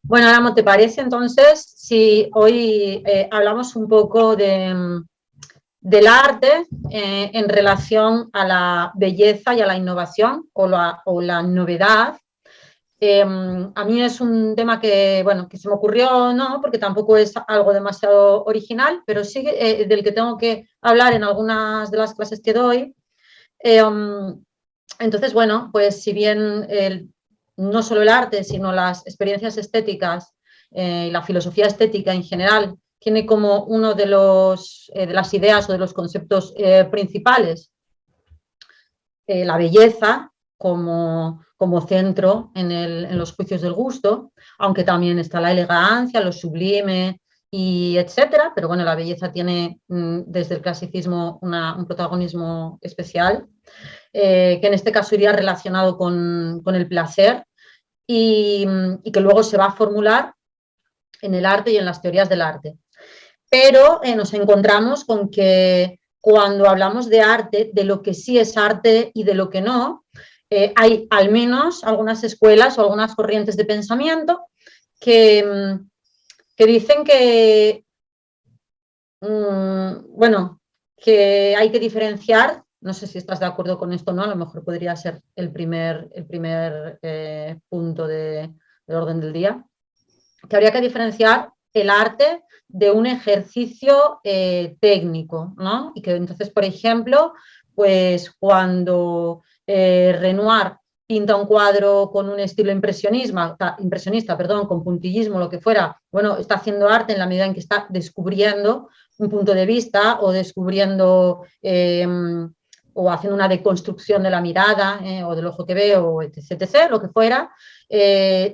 Bueno, Adamo, ¿te parece entonces si hoy hablamos un poco del arte en relación a la belleza y a la innovación o la novedad? A mí es un tema que, bueno, que se me ocurrió, no, porque tampoco es algo demasiado original, pero sí del que tengo que hablar en algunas de las clases que doy. Entonces, bueno, pues si bien no solo el arte, sino las experiencias estéticas y la filosofía estética en general tiene como uno de las ideas o de los conceptos principales la belleza como centro en los juicios del gusto, aunque también está la elegancia, lo sublime y etcétera, pero bueno, la belleza tiene desde el clasicismo un protagonismo especial, que en este caso iría relacionado con el placer y que luego se va a formular en el arte y en las teorías del arte. Pero nos encontramos con que cuando hablamos de arte, de lo que sí es arte y de lo que no, hay al menos algunas escuelas o algunas corrientes de pensamiento que dicen que, bueno, que hay que diferenciar, no sé si estás de acuerdo con esto o no, a lo mejor podría ser el primer punto del orden del día, que habría que diferenciar el arte de un ejercicio técnico, ¿no? Y que entonces, por ejemplo, pues cuando Renoir pinta un cuadro con un estilo impresionista, perdón, con puntillismo, lo que fuera, bueno, está haciendo arte en la medida en que está descubriendo un punto de vista o descubriendo o haciendo una deconstrucción de la mirada o del ojo que ve o etc, lo que fuera.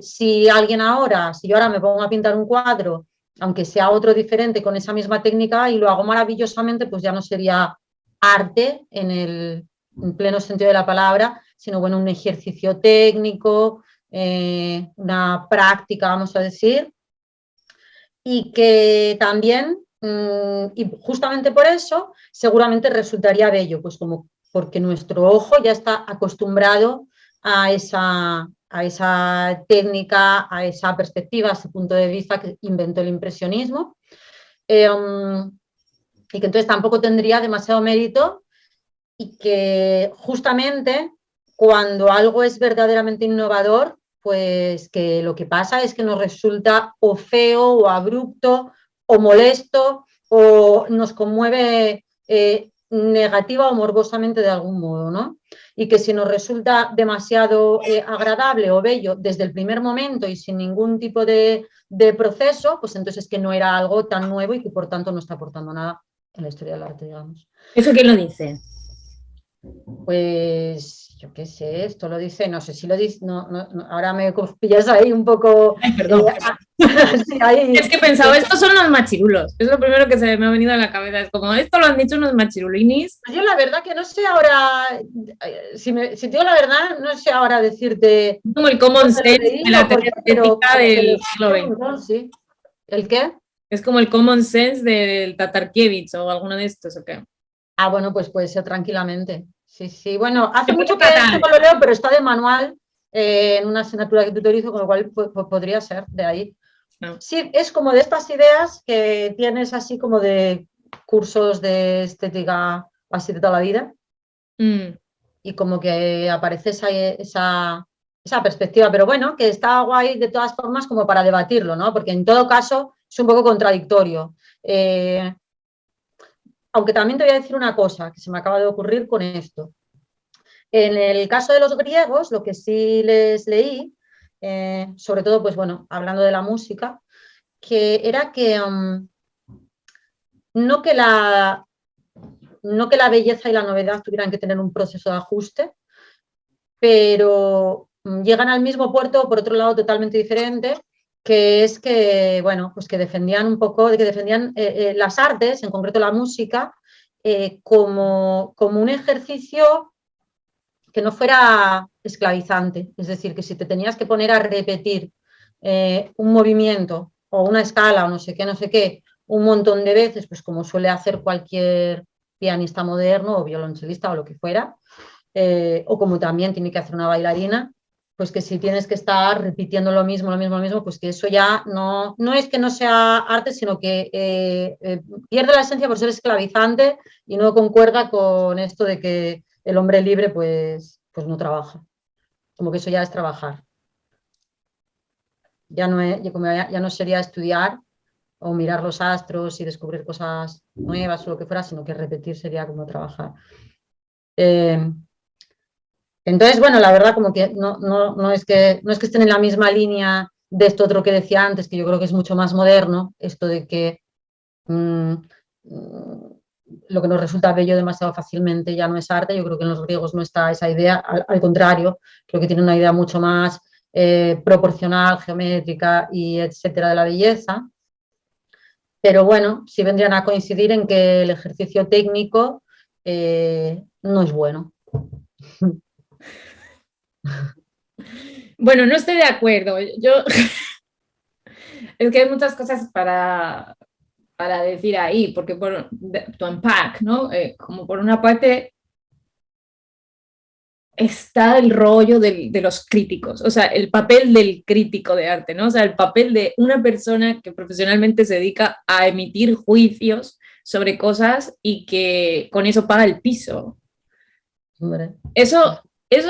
Si yo ahora me pongo a pintar un cuadro, aunque sea otro diferente con esa misma técnica y lo hago maravillosamente, pues ya no sería arte en pleno sentido de la palabra, sino bueno, un ejercicio técnico, una práctica, vamos a decir, y que también, y justamente por eso, seguramente resultaría bello, pues como porque nuestro ojo ya está acostumbrado a esa técnica, a esa perspectiva, a ese punto de vista que inventó el impresionismo, y que entonces tampoco tendría demasiado mérito y que justamente cuando algo es verdaderamente innovador, pues que lo que pasa es que nos resulta o feo o abrupto o molesto o nos conmueve negativa o morbosamente de algún modo, ¿no? Y que si nos resulta demasiado agradable o bello desde el primer momento y sin ningún tipo de proceso, pues entonces es que no era algo tan nuevo y que por tanto no está aportando nada en la historia del arte, digamos. ¿Eso quién lo dice? Pues yo qué sé, esto lo dice, no sé si lo dice, ahora me pillas ahí un poco. Ay, perdón. Sí, ahí, Es que pensaba, estos son los machirulos. Es lo primero que se me ha venido a la cabeza. Es como, esto lo han dicho unos machirulinis. yo la verdad que no sé ahora, si te digo la verdad, no sé ahora decirte Como el common dónde lo sense leí de o la por teoría qué, estética pero que lo del siglo escuché un XX. montón, sí. ¿El qué? Es como el common sense del Tatarkiewicz o alguno de estos, ¿o qué? Ah, bueno, pues puede ser tranquilamente. Sí, sí. Bueno, hace Me pone mucho que fatal. no lo leo, pero está de manual en una asignatura que tutorizo, con lo cual podría ser de ahí. No. Sí, es como de estas ideas que tienes así como de cursos de estética así de toda la vida Mm. y como que aparece esa perspectiva, pero bueno, que está guay de todas formas como para debatirlo, ¿no? Porque en todo caso es un poco contradictorio. Aunque también te voy a decir una cosa que se me acaba de ocurrir con esto. En el caso de los griegos, lo que sí les leí, sobre todo, pues bueno, hablando de la música, que era que no que la no que la belleza y la novedad tuvieran que tener un proceso de ajuste, pero llegan al mismo puerto por otro lado totalmente diferente, que es que, bueno, pues que defendían un poco, que defendían las artes, en concreto la música, como un ejercicio que no fuera esclavizante. Es decir, que si te tenías que poner a repetir un movimiento o una escala o no sé qué, un montón de veces, pues como suele hacer cualquier pianista moderno o violonchelista o lo que fuera, o como también tiene que hacer una bailarina, pues que si tienes que estar repitiendo lo mismo, pues que eso ya no es que no sea arte, sino que pierde la esencia por ser esclavizante y no concuerda con esto de que el hombre libre pues no trabaja. Como que eso ya es trabajar. Ya no sería estudiar o mirar los astros y descubrir cosas nuevas o lo que fuera, sino que repetir sería como trabajar. Entonces, bueno, la verdad como que no es que estén en la misma línea de esto otro que decía antes, que yo creo que es mucho más moderno, esto de que mmm, lo que nos resulta bello demasiado fácilmente ya no es arte. Yo creo que en los griegos no está esa idea, al contrario, creo que tienen una idea mucho más proporcional, geométrica y etcétera de la belleza. Pero bueno, sí vendrían a coincidir en que el ejercicio técnico no es bueno. Bueno, no estoy de acuerdo. Yo es que hay muchas cosas para decir ahí, porque por tu unpack, ¿no? Como por una parte está el rollo de los críticos, o sea, el papel del crítico de arte, ¿no? O sea, el papel de una persona que profesionalmente se dedica a emitir juicios sobre cosas y que con eso paga el piso. Hombre. Eso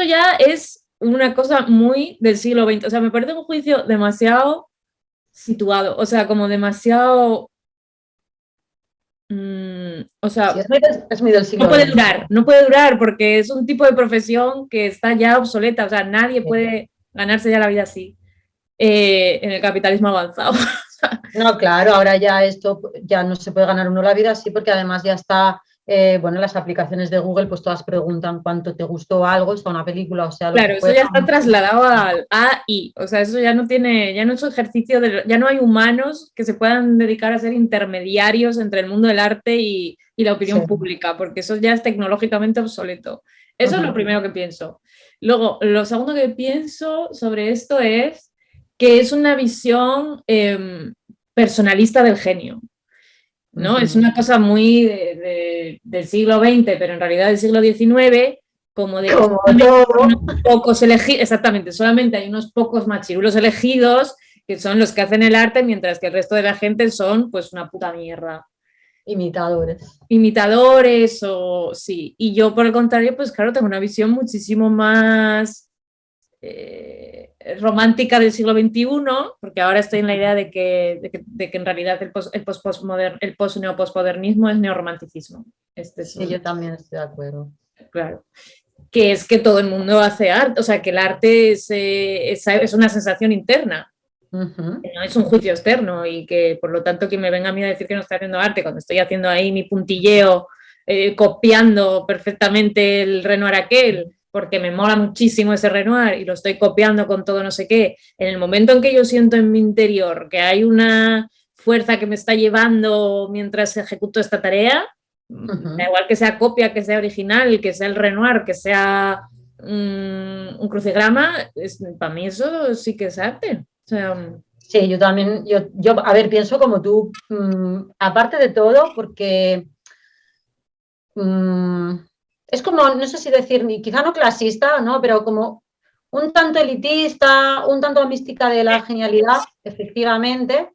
ya es una cosa muy del siglo XX, o sea, me parece un juicio demasiado situado, o sea, como demasiado... o sea, Sí, es muy del siglo XX. no puede durar porque es un tipo de profesión que está ya obsoleta, o sea, nadie puede ganarse ya la vida así en el capitalismo avanzado. No, claro, ahora ya esto ya no se puede ganar uno la vida así porque además ya está, bueno, las aplicaciones de Google pues todas preguntan cuánto te gustó algo, sea una película o sea lo que Claro, eso fuera. ya está trasladado al AI, o sea, eso ya no tiene, ya no es un ejercicio, ya no hay humanos que se puedan dedicar a ser intermediarios entre el mundo del arte y la opinión Sí. pública, porque eso ya es tecnológicamente obsoleto. Eso es lo primero que pienso. Luego, lo segundo que pienso sobre esto es que es una visión personalista del genio, ¿no? Es una cosa muy del siglo XX, pero en realidad del siglo XIX, como de que Como todo. pocos elegidos, exactamente, solamente hay unos pocos machirulos elegidos que son los que hacen el arte, mientras que el resto de la gente son pues una puta mierda. Imitadores. Imitadores o sí. Y yo, por el contrario, pues claro, tengo una visión muchísimo más romántica del siglo XXI, porque ahora estoy en la idea de que en realidad el post-neoposmodernismo es neorromanticismo. Sí, yo también estoy de acuerdo. Claro. Que es que todo el mundo hace arte, o sea, que el arte es una sensación interna, que no es un juicio externo y que por lo tanto quien me venga a mí a decir que no estoy haciendo arte cuando estoy haciendo ahí mi puntilleo, copiando perfectamente el Renoir aquel, porque me mola muchísimo ese Renoir y lo estoy copiando con todo no sé qué, en el momento en que yo siento en mi interior que hay una fuerza que me está llevando mientras ejecuto esta tarea, da igual que sea copia, que sea original, que sea el Renoir, que sea un crucigrama, para mí eso sí que es arte. O sea, sí, yo también, a ver, pienso como tú, aparte de todo, porque es como, no sé si decir, quizá no clasista, ¿no? Pero como un tanto elitista, un tanto mística de la genialidad, efectivamente,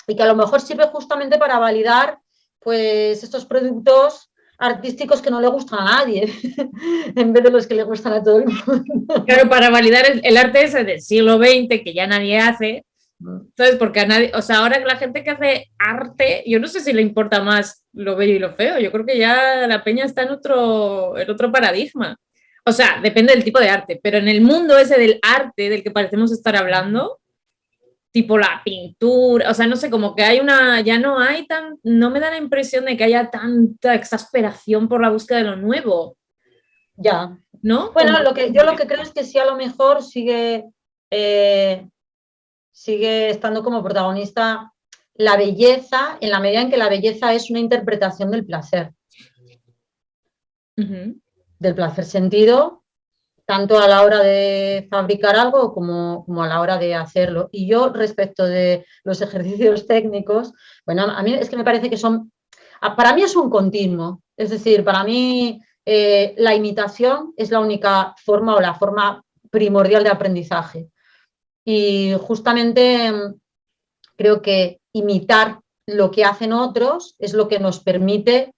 y que a lo mejor sirve justamente para validar pues estos productos artísticos que no le gustan a nadie, en vez de los que le gustan a todo el mundo. claro, para validar el arte ese del siglo XX, que ya nadie hace, entonces, porque a nadie, o sea, ahora la gente que hace arte, yo no sé si le importa más lo bello y lo feo, yo creo que ya la peña está en otro paradigma. O sea, depende del tipo de arte, pero en el mundo ese del arte del que parecemos estar hablando, tipo la pintura, o sea, no sé, como que hay ya no hay no me da la impresión de que haya tanta exasperación por la búsqueda de lo nuevo. Ya. ¿No? Bueno, Como... yo lo que creo es que sí, a lo mejor sigue estando como protagonista la belleza, en la medida en que la belleza es una interpretación del placer. Del placer sentido, tanto a la hora de fabricar algo como a la hora de hacerlo. Y yo, respecto de los ejercicios técnicos, bueno, a mí es que me parece que para mí es un continuo. Es decir, para mí la imitación es la única forma o la forma primordial de aprendizaje. Y justamente creo que imitar lo que hacen otros es lo que nos permite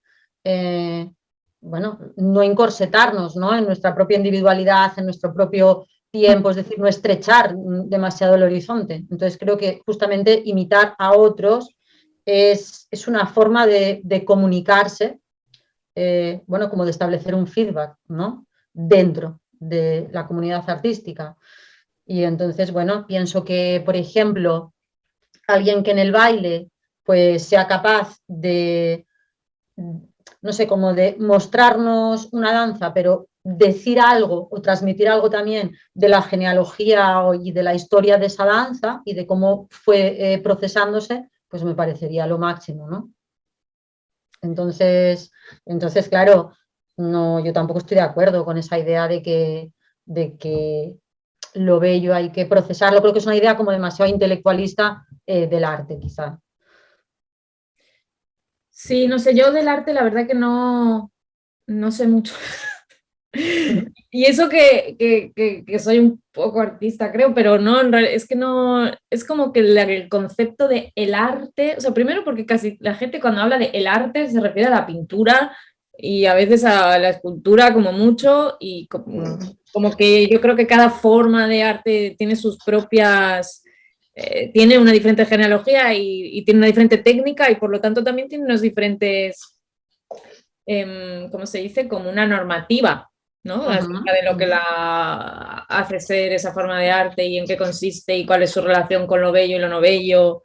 no encorsetarnos, ¿no? En nuestra propia individualidad, en nuestro propio tiempo, es decir, no estrechar demasiado el horizonte. Entonces creo que justamente imitar a otros es una forma de comunicarse, como de establecer un feedback, ¿no? Dentro de la comunidad artística. Y entonces, pienso que, por ejemplo, alguien que en el baile pues sea capaz de, no sé, como de mostrarnos una danza, pero decir algo o transmitir algo también de la genealogía y de la historia de esa danza y de cómo fue procesándose, pues me parecería lo máximo, ¿no? Entonces, claro, no, yo tampoco estoy de acuerdo con esa idea de que lo bello hay que procesarlo. Creo que es una idea como demasiado intelectualista del arte, quizá. Sí, no sé, yo del arte la verdad que no sé mucho. Y eso que soy un poco artista, creo, pero no, es que no, es como que el concepto de el arte, o sea, primero porque casi la gente cuando habla de el arte se refiere a la pintura y a veces a la escultura como mucho y como que yo creo que cada forma de arte tiene sus propias, tiene una diferente genealogía y tiene una diferente técnica y por lo tanto también tiene unos diferentes, ¿cómo se dice? Como una normativa, ¿no? Acerca de lo que la hace ser esa forma de arte y en qué consiste y cuál es su relación con lo bello y lo no bello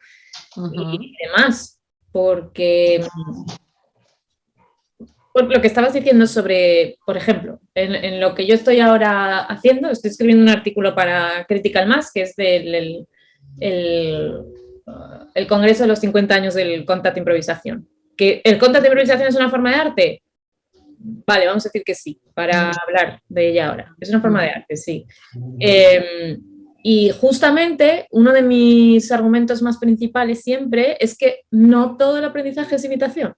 y demás. Porque por lo que estabas diciendo sobre, por ejemplo, en lo que yo estoy ahora haciendo, estoy escribiendo un artículo para Critical Mass, que es del el Congreso de los 50 años del Contact Improvisación. ¿Que el Contact Improvisación es una forma de arte? Vale, vamos a decir que sí, para hablar de ella ahora. Es una forma de arte, sí. Y justamente uno de mis argumentos más principales siempre es que no todo el aprendizaje es imitación.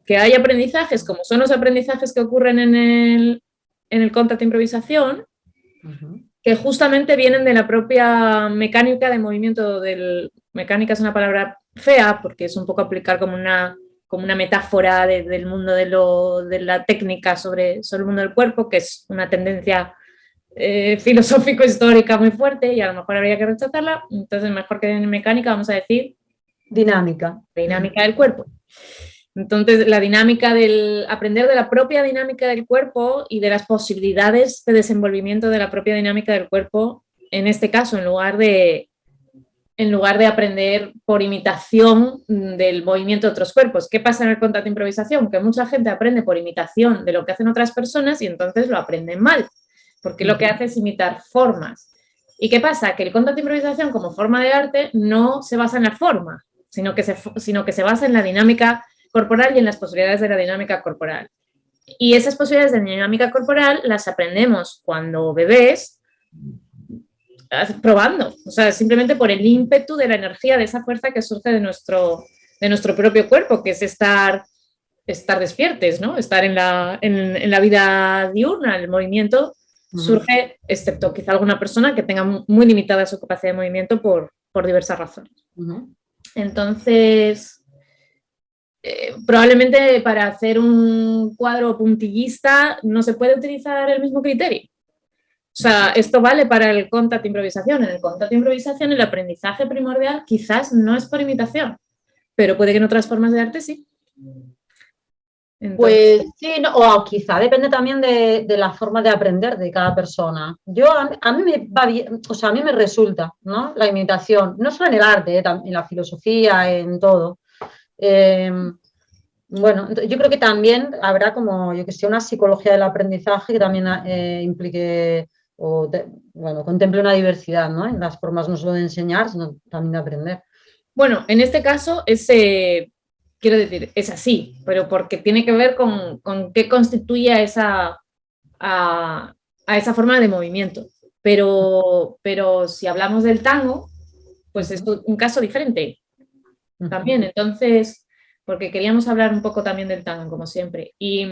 Que hay aprendizajes, como son los aprendizajes que ocurren en el contact improvisación, que justamente vienen de la propia mecánica de movimiento del... Mecánica es una palabra fea porque es un poco aplicar como una metáfora del mundo de la técnica sobre el mundo del cuerpo, que es una tendencia filosófico-histórica muy fuerte y a lo mejor habría que rechazarla. Entonces, mejor que en mecánica vamos a decir dinámica del cuerpo. Entonces, la dinámica del aprender de la propia dinámica del cuerpo y de las posibilidades de desenvolvimiento de la propia dinámica del cuerpo, en este caso, en lugar de aprender por imitación del movimiento de otros cuerpos. ¿Qué pasa en el contact improvisación? Que mucha gente aprende por imitación de lo que hacen otras personas y entonces lo aprenden mal, porque lo que hace es imitar formas. ¿Y qué pasa? Que el contact improvisación como forma de arte no se basa en la forma, sino que se basa en la dinámica corporal y en las posibilidades de la dinámica corporal. Y esas posibilidades de dinámica corporal las aprendemos cuando bebés, probando, o sea, simplemente por el ímpetu de la energía, de esa fuerza que surge de nuestro propio cuerpo, que es estar despiertes, ¿no? Estar en la vida diurna, el movimiento surge, excepto quizá alguna persona que tenga muy limitada su capacidad de movimiento por diversas razones. Entonces, probablemente para hacer un cuadro puntillista no se puede utilizar el mismo criterio. O sea, esto vale para el contact improvisación. En el contact improvisación el aprendizaje primordial quizás no es por imitación, pero puede que en otras formas de arte sí. Entonces, pues sí, no, o quizá depende también de la forma de aprender de cada persona. A mí me va bien, o sea, a mí me resulta, ¿no? La imitación, no solo en el arte, en la filosofía, en todo. Bueno, yo creo que también habrá como, yo que sé, una psicología del aprendizaje que también implique contemple una diversidad, ¿no? En las formas no solo de enseñar, sino también de aprender. Bueno, en este caso quiero decir, es así, pero porque tiene que ver con qué constituye a esa forma de movimiento. Pero si hablamos del tango, pues es un caso diferente también. Entonces, porque queríamos hablar un poco también del tango, como siempre. Y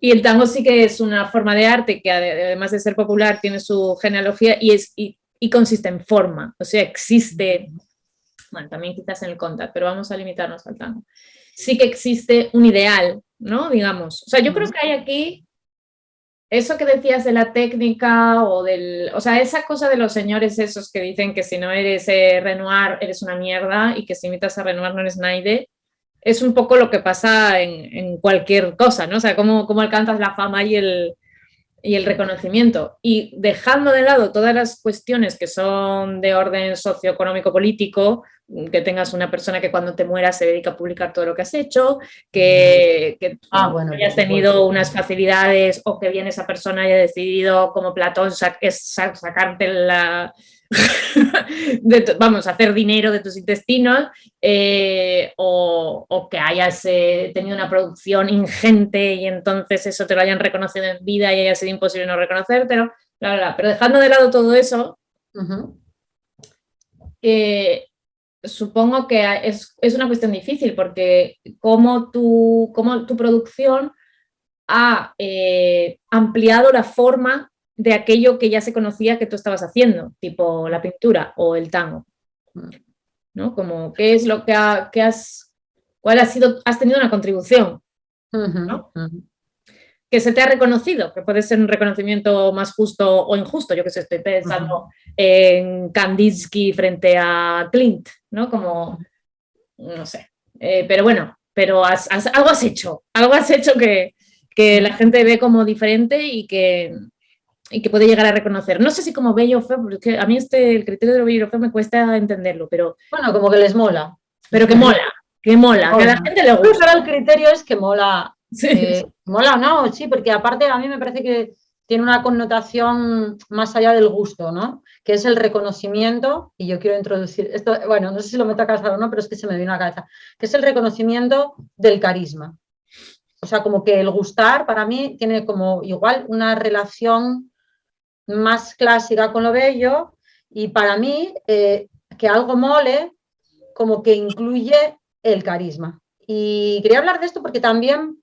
Y el tango sí que es una forma de arte que además de ser popular tiene su genealogía y consiste en forma, o sea, existe, bueno, también quizás en el contact, pero vamos a limitarnos al tango. Sí que existe un ideal, ¿no? Digamos. O sea, yo creo que hay aquí eso que decías de la técnica o sea, esa cosa de los señores esos que dicen que si no eres Renoir eres una mierda y que si imitas a Renoir no eres nadie, es un poco lo que pasa en cualquier cosa, ¿no? O sea, cómo alcanzas la fama y el reconocimiento. Y dejando de lado todas las cuestiones que son de orden socioeconómico-político, que tengas una persona que cuando te mueras se dedica a publicar todo lo que has hecho, que bueno, hayas tenido unas facilidades o que bien esa persona haya decidido, como Platón, sacarte la... vamos, hacer dinero de tus intestinos, o que hayas tenido una producción ingente y entonces eso te lo hayan reconocido en vida y haya sido imposible no reconocértelo, bla, bla, bla. Pero dejando de lado todo eso, supongo que es una cuestión difícil porque cómo tu producción ha ampliado la forma de aquello que ya se conocía que tú estabas haciendo, tipo la pintura o el tango, ¿no? Como, ¿qué es lo que cuál ha sido, has tenido una contribución, ¿no? Que se te ha reconocido, que puede ser un reconocimiento más justo o injusto, yo que sé, estoy pensando en Kandinsky frente a Klimt, ¿no? Como, no sé, pero bueno, pero algo has hecho que la gente ve como diferente y que puede llegar a reconocer. No sé si como bello o feo, porque a mí el criterio de lo bello y lo feo me cuesta entenderlo, pero... Bueno, como que les mola. Pero que mola, que a la gente le gusta. Pero el criterio es que mola. Sí. Mola o no, sí, porque aparte a mí me parece que tiene una connotación más allá del gusto, ¿no? Que es el reconocimiento, y yo quiero introducir esto, bueno, no sé si lo meto a casa o no, pero es que se me vino a la cabeza, que es el reconocimiento del carisma. O sea, como que el gustar para mí tiene como igual una relación más clásica con lo bello, y para mí que algo mole como que incluye el carisma. Y quería hablar de esto porque también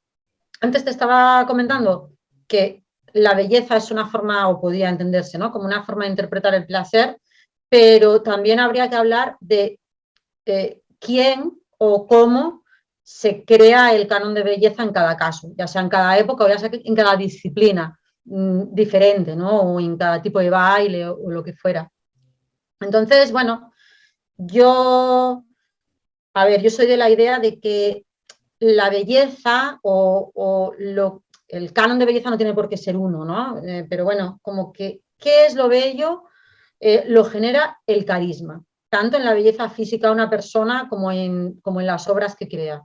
antes te estaba comentando que la belleza es una forma, o podía entenderse, ¿no? Como una forma de interpretar el placer, pero también habría que hablar de quién o cómo se crea el canon de belleza en cada caso, ya sea en cada época o ya sea en cada disciplina diferente, ¿no? O en cada tipo de baile o lo que fuera. Entonces, bueno, yo soy de la idea de que la belleza el canon de belleza no tiene por qué ser uno, ¿no? Pero bueno, como que, ¿qué es lo bello? Lo genera el carisma, tanto en la belleza física de una persona como en las obras que crea.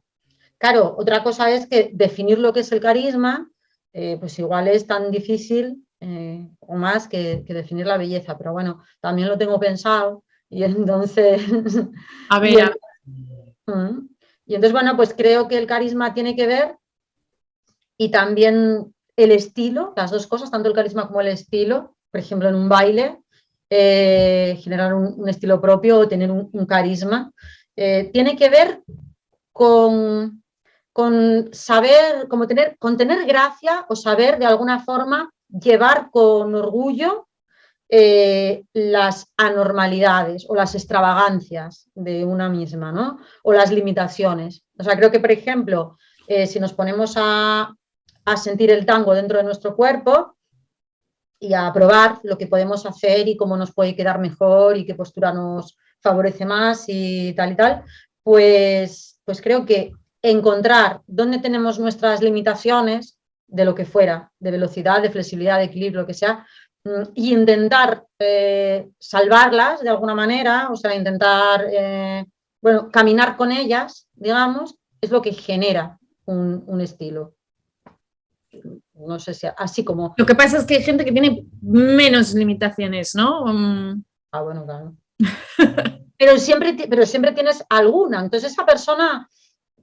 Claro, otra cosa es que definir lo que es el carisma, pues igual es tan difícil o más que definir la belleza, pero bueno, también lo tengo pensado y entonces... A ver, Y entonces, bueno, pues creo que el carisma tiene que ver y también el estilo, las dos cosas, tanto el carisma como el estilo, por ejemplo, en un baile, generar un estilo propio o tener un carisma, tiene que ver con saber, con tener gracia o saber de alguna forma llevar con orgullo las anormalidades o las extravagancias de una misma, ¿no? O las limitaciones. O sea, creo que, por ejemplo, si nos ponemos a sentir el tango dentro de nuestro cuerpo y a probar lo que podemos hacer y cómo nos puede quedar mejor y qué postura nos favorece más y tal, pues creo que encontrar dónde tenemos nuestras limitaciones de lo que fuera, de velocidad, de flexibilidad, de equilibrio, lo que sea, y intentar salvarlas de alguna manera, o sea, intentar, bueno, caminar con ellas, digamos, es lo que genera un estilo. No sé si así como... Lo que pasa es que hay gente que tiene menos limitaciones, ¿no? Bueno, claro. pero siempre tienes alguna. Entonces, esa persona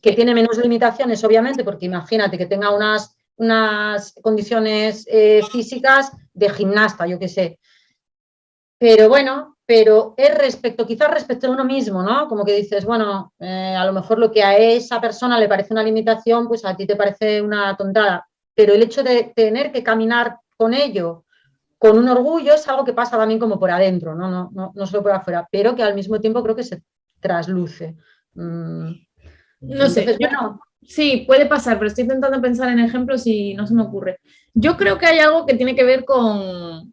que tiene menos limitaciones, obviamente, porque imagínate que tenga unas condiciones físicas de gimnasta, yo qué sé. Pero bueno, es quizás respecto a uno mismo, ¿no? Como que dices, bueno, a lo mejor lo que a esa persona le parece una limitación, pues a ti te parece una tontada. pero el hecho de tener que caminar con ello, con un orgullo, es algo que pasa también como por adentro, no solo por afuera, pero que al mismo tiempo creo que se trasluce. No Entonces, sé, bueno. sí, puede pasar, pero estoy intentando pensar en ejemplos y no se me ocurre. Yo creo que hay algo que tiene que ver con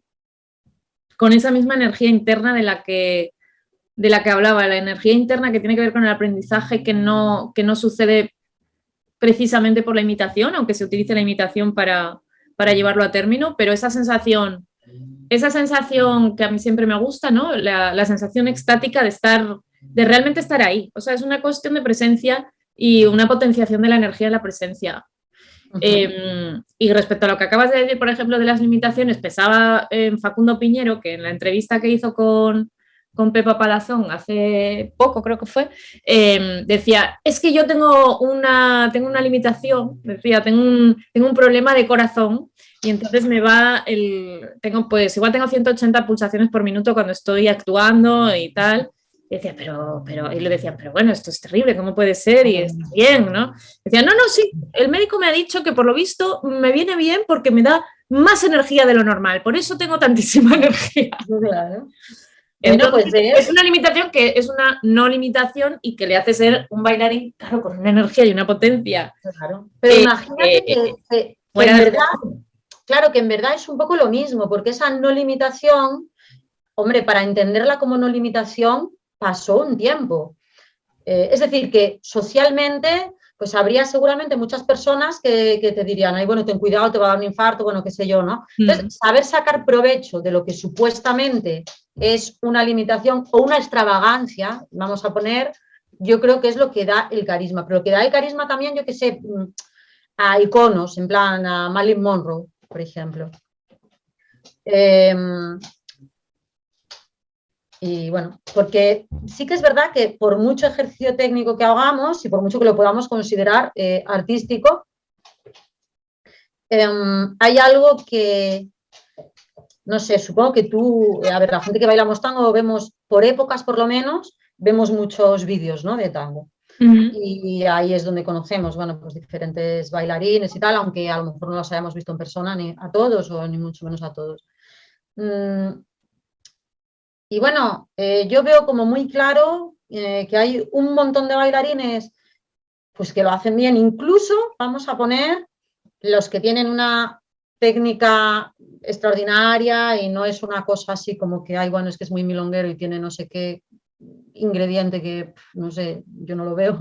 esa misma energía interna de la que hablaba, la energía interna que tiene que ver con el aprendizaje que no sucede precisamente por la imitación, aunque se utilice la imitación para llevarlo a término, pero esa sensación que a mí siempre me gusta, ¿no? La sensación extática de realmente estar ahí. O sea, es una cuestión de presencia y una potenciación de la energía de la presencia. Y respecto a lo que acabas de decir, por ejemplo, de las limitaciones, pensaba en Facundo Piñero, que en la entrevista que hizo con Pepa Palazón hace poco, creo que fue, decía, es que yo tengo una limitación, decía, tengo un problema de corazón y entonces igual tengo 180 pulsaciones por minuto cuando estoy actuando y tal. Y decía, y le decían, pero bueno, esto es terrible, ¿cómo puede ser? Y está bien, ¿no? Decía, no, sí, el médico me ha dicho que por lo visto me viene bien porque me da más energía de lo normal, por eso tengo tantísima energía. Claro. Entonces, bueno, pues es una limitación que es una no limitación y que le hace ser un bailarín, claro, con una energía y una potencia. Claro. Pero imagínate que en verdad, claro, que en verdad es un poco lo mismo, porque esa no limitación, hombre, para entenderla como no limitación, pasó un tiempo. Es decir, que socialmente, pues habría seguramente muchas personas que te dirían, ay, bueno, ten cuidado, te va a dar un infarto, bueno, qué sé yo, ¿no? Entonces, saber sacar provecho de lo que supuestamente es una limitación o una extravagancia, vamos a poner, yo creo que es lo que da el carisma. Pero lo que da el carisma también, yo qué sé, a iconos, en plan a Marilyn Monroe, por ejemplo. Y bueno, porque sí que es verdad que por mucho ejercicio técnico que hagamos y por mucho que lo podamos considerar artístico, hay algo que, no sé, supongo que tú, a ver, la gente que bailamos tango vemos, por épocas por lo menos, vemos muchos vídeos, ¿no?, de tango. Y ahí es donde conocemos, bueno, pues diferentes bailarines y tal, aunque a lo mejor no los hayamos visto en persona ni a todos o ni mucho menos a todos. Y bueno, yo veo como muy claro que hay un montón de bailarines pues que lo hacen bien, incluso vamos a poner los que tienen una técnica extraordinaria y no es una cosa así como que, ay, bueno, es que es muy milonguero y tiene no sé qué ingrediente que, no sé, yo no lo veo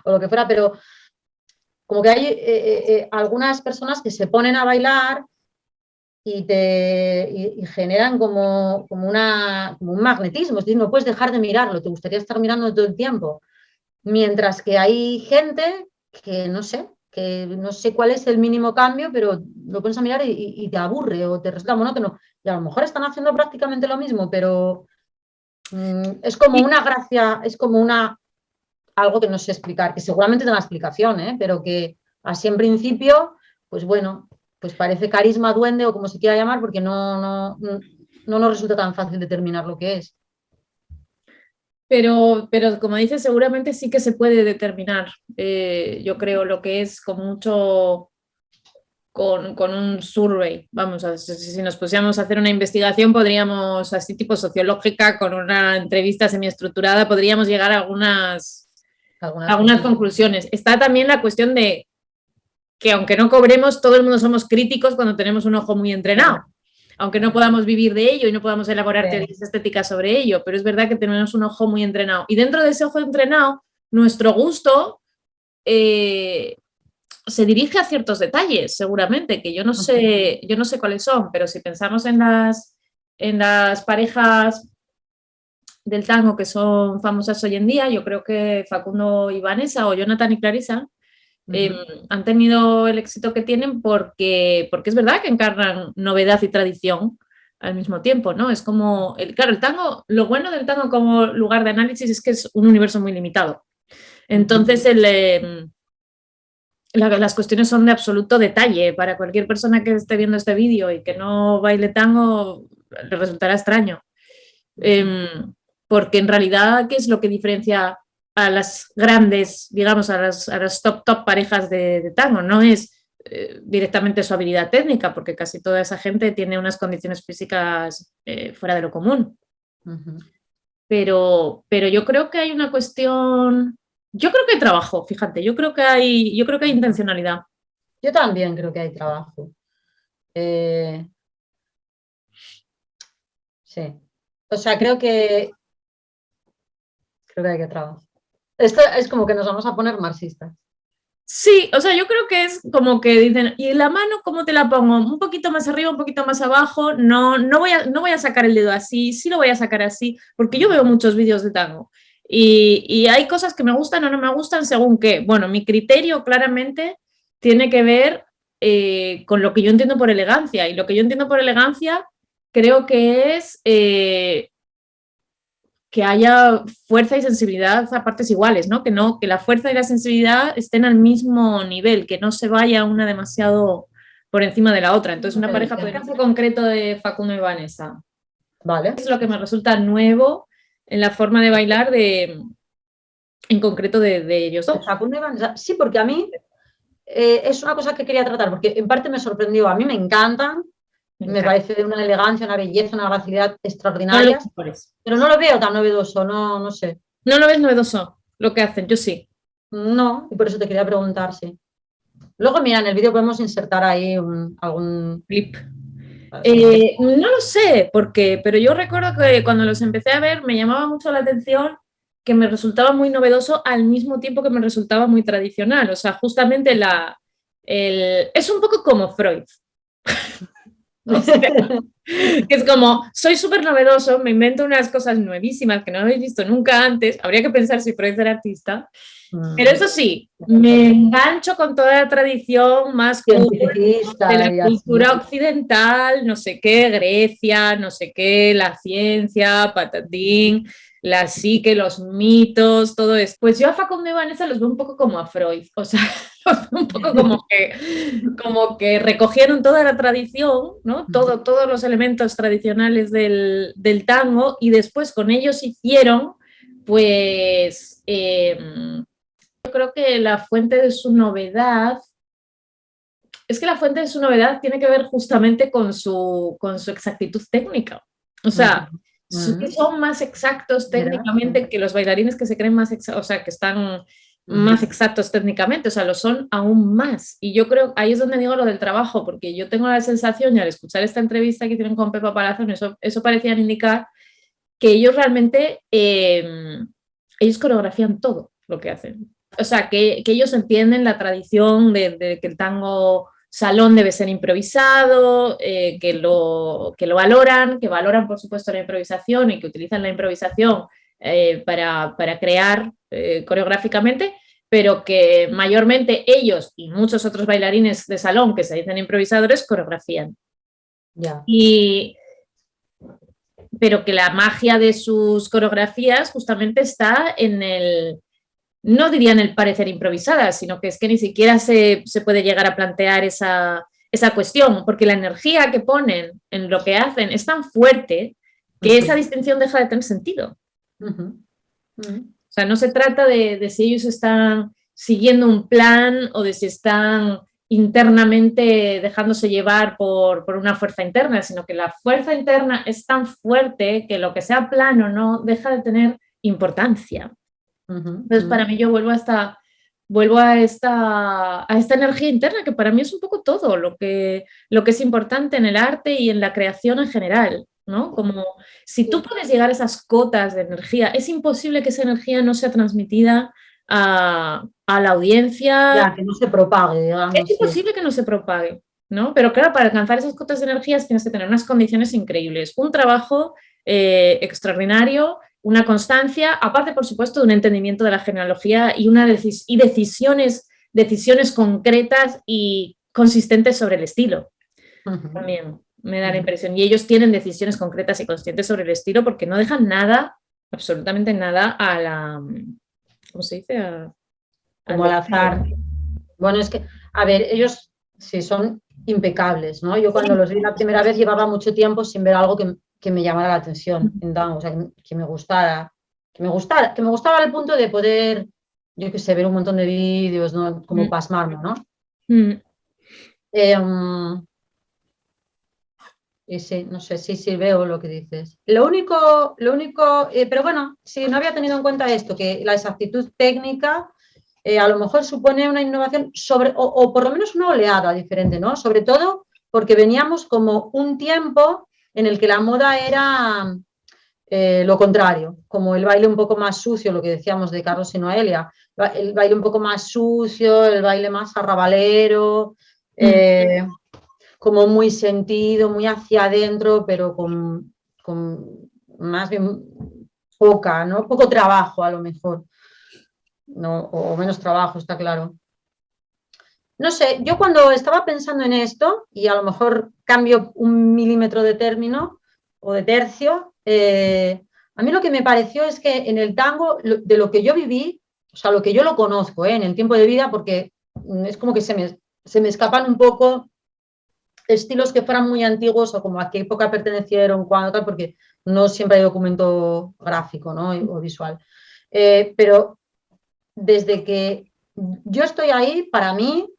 o lo que fuera, pero como que hay algunas personas que se ponen a bailar y generan como un magnetismo, es decir, no puedes dejar de mirarlo, te gustaría estar mirando todo el tiempo. Mientras que hay gente que no sé cuál es el mínimo cambio, pero lo pones a mirar y te aburre o te resulta monótono. Y a lo mejor están haciendo prácticamente lo mismo, pero es como una gracia, es como algo que no sé explicar, que seguramente tenga explicación, pero que así en principio, pues bueno, pues parece carisma, duende o como se quiera llamar, porque no nos resulta tan fácil determinar lo que es. Pero como dices, seguramente sí que se puede determinar, yo creo, lo que es con mucho, con un survey. Vamos, si nos pusiéramos a hacer una investigación, podríamos, así tipo sociológica, con una entrevista semiestructurada, podríamos llegar a algunas conclusiones. Está también la cuestión de que aunque no cobremos, todo el mundo somos críticos cuando tenemos un ojo muy entrenado. Aunque no podamos vivir de ello y no podamos elaborar teorías estéticas sobre ello, pero es verdad que tenemos un ojo muy entrenado. Y dentro de ese ojo entrenado, nuestro gusto se dirige a ciertos detalles, seguramente, que yo no sé cuáles son, pero si pensamos en las parejas del tango que son famosas hoy en día, yo creo que Facundo y Vanessa o Jonathan y Clarisa han tenido el éxito que tienen porque es verdad que encarnan novedad y tradición al mismo tiempo, ¿no? Es como, claro, el tango, lo bueno del tango como lugar de análisis es que es un universo muy limitado. Entonces, las cuestiones son de absoluto detalle. Para cualquier persona que esté viendo este vídeo y que no baile tango, le resultará extraño. Porque en realidad, ¿qué es lo que diferencia a las grandes, digamos, a las top parejas de tango? No es directamente su habilidad técnica, porque casi toda esa gente tiene unas condiciones físicas fuera de lo común. Pero yo creo que hay una cuestión, yo creo que hay trabajo, fíjate, yo creo que hay intencionalidad. Yo también creo que hay trabajo. Sí. O sea, creo que hay que trabajar. Esto es como que nos vamos a poner marxistas. Sí, o sea, yo creo que es como que dicen, ¿y la mano cómo te la pongo? ¿Un poquito más arriba, un poquito más abajo? No voy a sacar el dedo así, sí lo voy a sacar así, porque yo veo muchos vídeos de tango y hay cosas que me gustan o no me gustan según qué. Bueno, mi criterio claramente tiene que ver con lo que yo entiendo por elegancia, y lo que yo entiendo por elegancia creo que es que haya fuerza y sensibilidad a partes iguales, ¿no? Que la fuerza y la sensibilidad estén al mismo nivel, que no se vaya una demasiado por encima de la otra. Entonces, una pareja, por ejemplo, concreto de Facundo y Vanessa. Vale. Es lo que me resulta nuevo en la forma de bailar en concreto de ellos dos. Facundo y Vanessa. Sí, porque a mí es una cosa que quería tratar, porque en parte me sorprendió. A mí me encantan, me parece de una elegancia, una belleza, una gracia extraordinarias, pero no lo veo tan novedoso, no sé. No lo ves novedoso lo que hacen, yo sí. No, y por eso te quería preguntar, sí. Luego, mira, en el vídeo podemos insertar ahí algún clip. No lo sé por qué, pero yo recuerdo que cuando los empecé a ver me llamaba mucho la atención que me resultaba muy novedoso al mismo tiempo que me resultaba muy tradicional. O sea, justamente es un poco como Freud. O sea, que es como, soy súper novedoso, me invento unas cosas nuevísimas que no habéis visto nunca antes. Habría que pensar si Freud era artista. Pero eso sí, me engancho con toda la tradición más cool de la cultura occidental, no sé qué, Grecia, no sé qué, la ciencia, patatín, la psique, los mitos, todo eso. Pues yo a Facundo y Vanessa los veo un poco como a Freud, o sea, los veo un poco como que recogieron toda la tradición, ¿no? Todos los elementos tradicionales del tango y después con ellos hicieron, pues... yo creo que la fuente de su novedad es que la fuente de su novedad tiene que ver justamente con su exactitud técnica. O sea, son más exactos técnicamente que los bailarines que se creen más exactos, o sea, que están más exactos técnicamente, o sea, lo son aún más. Y yo creo, ahí es donde digo lo del trabajo, porque yo tengo la sensación, y al escuchar esta entrevista que tienen con Pepa Palazón, eso parecía indicar que ellos realmente, ellos coreografían todo lo que hacen. O sea, que ellos entienden la tradición de que el tango salón debe ser improvisado, que lo valoran, por supuesto la improvisación y que utilizan la improvisación para crear coreográficamente, pero que mayormente ellos y muchos otros bailarines de salón que se dicen improvisadores coreografían. Yeah. Pero que la magia de sus coreografías justamente está en el, no diría en el parecer improvisada, sino que es que ni siquiera se puede llegar a plantear esa cuestión, porque la energía que ponen en lo que hacen es tan fuerte que esa distinción deja de tener sentido. O sea, no se trata de si ellos están siguiendo un plan o de si están internamente dejándose llevar por una fuerza interna, sino que la fuerza interna es tan fuerte que lo que sea plano no deja de tener importancia. Entonces, para mí yo vuelvo a esta energía interna, que para mí es un poco todo lo que es importante en el arte y en la creación en general, ¿no? Como si tú puedes llegar a esas cotas de energía, es imposible que esa energía no sea transmitida a la audiencia. Ya, que no se propague, digamos. Es imposible que no se propague, ¿no? Pero claro, para alcanzar esas cotas de energías tienes que tener unas condiciones increíbles, un trabajo extraordinario, una constancia, aparte, por supuesto, de un entendimiento de la genealogía y decisiones concretas y consistentes sobre el estilo. También me da la impresión. Y ellos tienen decisiones concretas y consistentes sobre el estilo porque no dejan nada, absolutamente nada, a la... ¿Cómo se dice? Como al azar. Bueno, es que, a ver, ellos sí son impecables, ¿no? Yo cuando los vi la primera vez llevaba mucho tiempo sin ver algo que me llamara la atención en tango, o sea, que me gustara, que me gustaba al punto de poder, yo qué sé, ver un montón de vídeos, ¿no? Como pasmarme, ¿no? Y sí, no sé si veo lo que dices. Lo único, pero bueno, si no había tenido en cuenta esto, que la exactitud técnica a lo mejor supone una innovación o por lo menos una oleada diferente, ¿no? Sobre todo porque veníamos como un tiempo en el que la moda era lo contrario, como el baile un poco más sucio, lo que decíamos de Carlos y Noelia, el baile un poco más sucio, el baile más arrabalero, como muy sentido, muy hacia adentro, pero con más bien poca, ¿no? Poco trabajo a lo mejor, ¿no? O menos trabajo, está claro. No sé, yo cuando estaba pensando en esto, y a lo mejor cambio un milímetro de término o de tercio, a mí lo que me pareció es que en el tango, de lo que yo viví, o sea, lo que yo lo conozco en el tiempo de vida, porque es como que se me escapan un poco estilos que fueran muy antiguos o como a qué época pertenecieron, cuándo, tal, porque no siempre hay documento gráfico, ¿no? O visual. Pero desde que yo estoy ahí, para mí,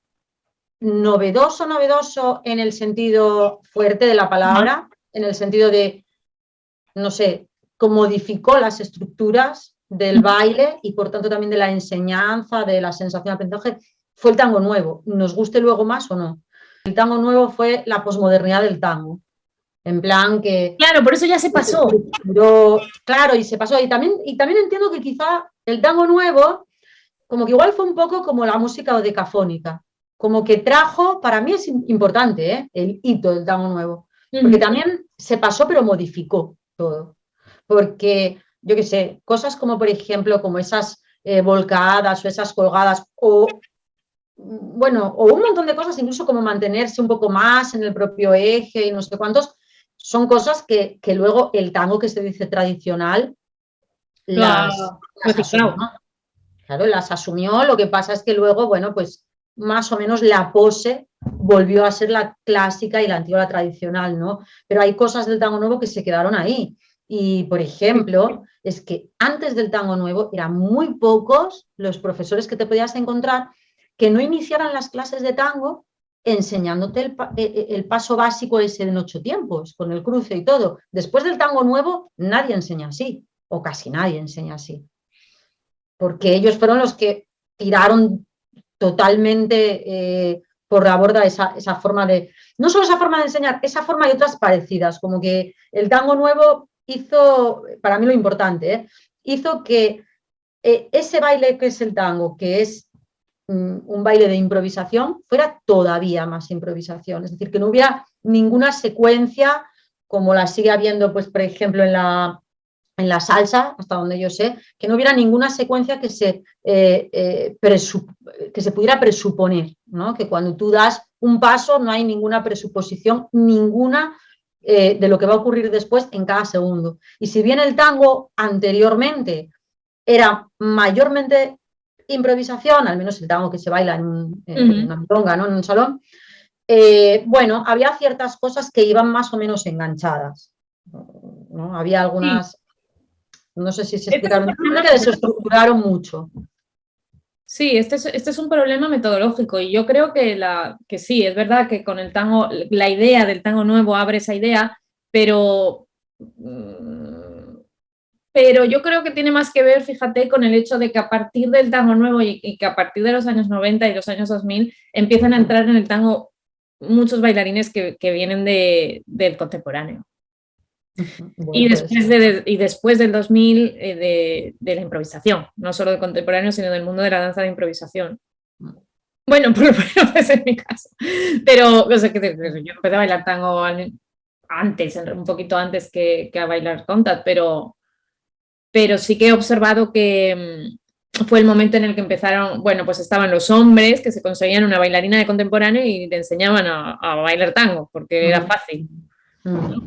novedoso en el sentido fuerte de la palabra, en el sentido de, no sé, modificó las estructuras del baile y por tanto también de la enseñanza, de la sensación de aprendizaje, fue el tango nuevo, nos guste luego más o no. El tango nuevo fue la posmodernidad del tango, en plan que... Claro, por eso ya se pasó. Claro, y se pasó. Y también entiendo que quizá el tango nuevo, como que igual fue un poco como la música dodecafónica, como que trajo, para mí es importante, el hito del tango nuevo, porque también se pasó pero modificó todo, porque yo qué sé, cosas como por ejemplo como esas volcadas o esas colgadas o bueno, o un montón de cosas, incluso como mantenerse un poco más en el propio eje y no sé cuántos, son cosas que luego el tango que se dice tradicional las asumió. Claro, las asumió, lo que pasa es que luego, bueno, pues más o menos la pose volvió a ser la clásica y la antigua, la tradicional, ¿no? Pero hay cosas del tango nuevo que se quedaron ahí. Y, por ejemplo, es que antes del tango nuevo eran muy pocos los profesores que te podías encontrar que no iniciaran las clases de tango enseñándote el paso básico ese en 8 tiempos, con el cruce y todo. Después del tango nuevo, nadie enseña así, o casi nadie enseña así, porque ellos fueron los que tiraron totalmente por la borda esa forma de, no solo esa forma de enseñar, esa forma y otras parecidas, como que el tango nuevo hizo, para mí lo importante, hizo que ese baile que es el tango, que es un baile de improvisación, fuera todavía más improvisación, es decir, que no hubiera ninguna secuencia como la sigue habiendo, pues, por ejemplo, en la salsa, hasta donde yo sé, que no hubiera ninguna secuencia que se pudiera presuponer, ¿no? Que cuando tú das un paso no hay ninguna presuposición, ninguna de lo que va a ocurrir después en cada segundo. Y si bien el tango anteriormente era mayormente improvisación, al menos el tango que se baila en una milonga, ¿no? En un salón, bueno, había ciertas cosas que iban más o menos enganchadas, ¿no? Había algunas, no sé si se explicaron, que desestructuraron mucho. Sí, este es un problema metodológico y yo creo que sí, es verdad que con el tango, la idea del tango nuevo abre esa idea, pero yo creo que tiene más que ver, fíjate, con el hecho de que a partir del tango nuevo y que a partir de los años 90 y los años 2000 empiezan a entrar en el tango muchos bailarines que vienen del contemporáneo. Bueno, y después del 2000 de la improvisación, no solo del contemporáneo, sino del mundo de la danza de improvisación. Bueno, por lo menos en mi caso. Pero o sea, yo empecé a bailar tango antes, un poquito antes que a bailar contact, pero sí que he observado que fue el momento en el que empezaron, bueno, pues estaban los hombres que se conseguían una bailarina de contemporáneo y le enseñaban a bailar tango, porque era fácil.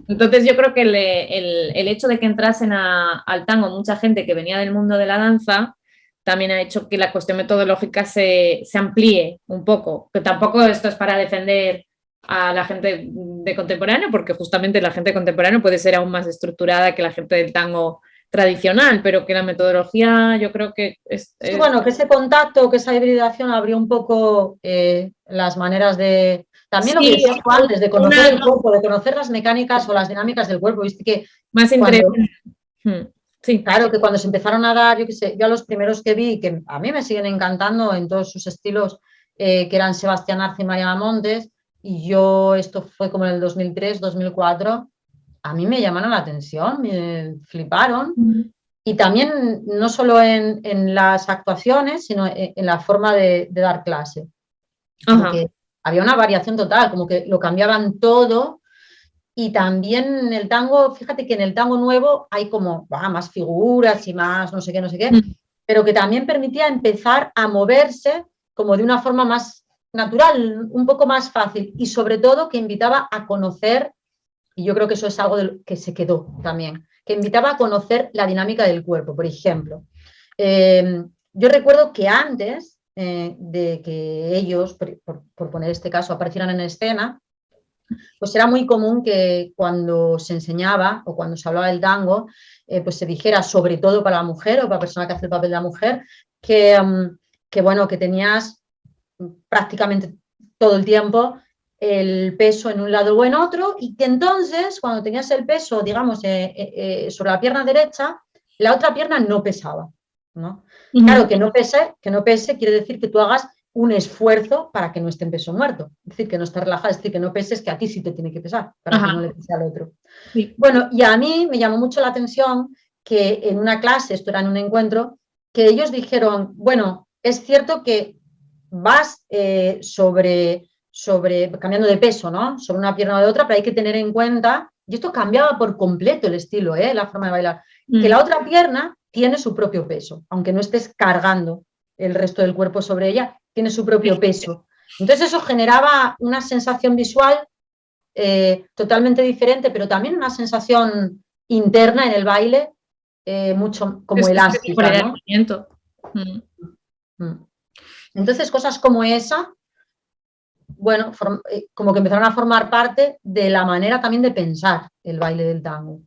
Entonces yo creo que el hecho de que entrasen al tango mucha gente que venía del mundo de la danza también ha hecho que la cuestión metodológica se amplíe un poco, que tampoco esto es para defender a la gente de contemporáneo, porque justamente la gente contemporánea puede ser aún más estructurada que la gente del tango tradicional, pero que la metodología yo creo que Sí, bueno, que ese contacto, que esa hibridación abrió un poco las maneras de... También lo que sí, decías tú antes, de conocer el cuerpo, de conocer las mecánicas o las dinámicas del cuerpo. Viste que más cuando, interesante. Sí. claro, que cuando se empezaron a dar, yo qué sé, yo a los primeros que vi, que a mí me siguen encantando en todos sus estilos, que eran Sebastián Arce y Mariana Montes, y yo, esto fue como en el 2003, 2004, a mí me llamaron la atención, me fliparon. Y también no solo en las actuaciones, sino en la forma de dar clase. Como Ajá. que había una variación total, como que lo cambiaban todo. Y también en el tango, fíjate que en el tango nuevo hay como más figuras y más no sé qué, no sé qué, pero que también permitía empezar a moverse como de una forma más natural, un poco más fácil y sobre todo que invitaba a conocer, y yo creo que eso es algo que se quedó también, que invitaba a conocer la dinámica del cuerpo, por ejemplo. Yo recuerdo que antes de que ellos, por poner este caso, aparecieran en escena, pues era muy común que cuando se enseñaba o cuando se hablaba del tango, pues se dijera, sobre todo para la mujer o para la persona que hace el papel de la mujer, que bueno, que tenías prácticamente todo el tiempo el peso en un lado o en otro y que entonces cuando tenías el peso, digamos, sobre la pierna derecha, la otra pierna no pesaba, ¿no? Claro, que no pese quiere decir que tú hagas un esfuerzo para que no esté en peso muerto. Es decir, que no esté relajada, es decir, que no peses, que a ti sí te tiene que pesar, para que no le pese al otro. Sí. Bueno, y a mí me llamó mucho la atención que en una clase, esto era en un encuentro, que ellos dijeron, bueno, es cierto que vas cambiando de peso, ¿no? Sobre una pierna o de otra, pero hay que tener en cuenta, y esto cambiaba por completo el estilo, la forma de bailar, que la otra pierna tiene su propio peso, aunque no estés cargando el resto del cuerpo sobre ella, tiene su propio peso. Entonces eso generaba una sensación visual totalmente diferente, pero también una sensación interna en el baile mucho como elástica, ¿no? Entonces cosas como esa, bueno, como que empezaron a formar parte de la manera también de pensar el baile del tango.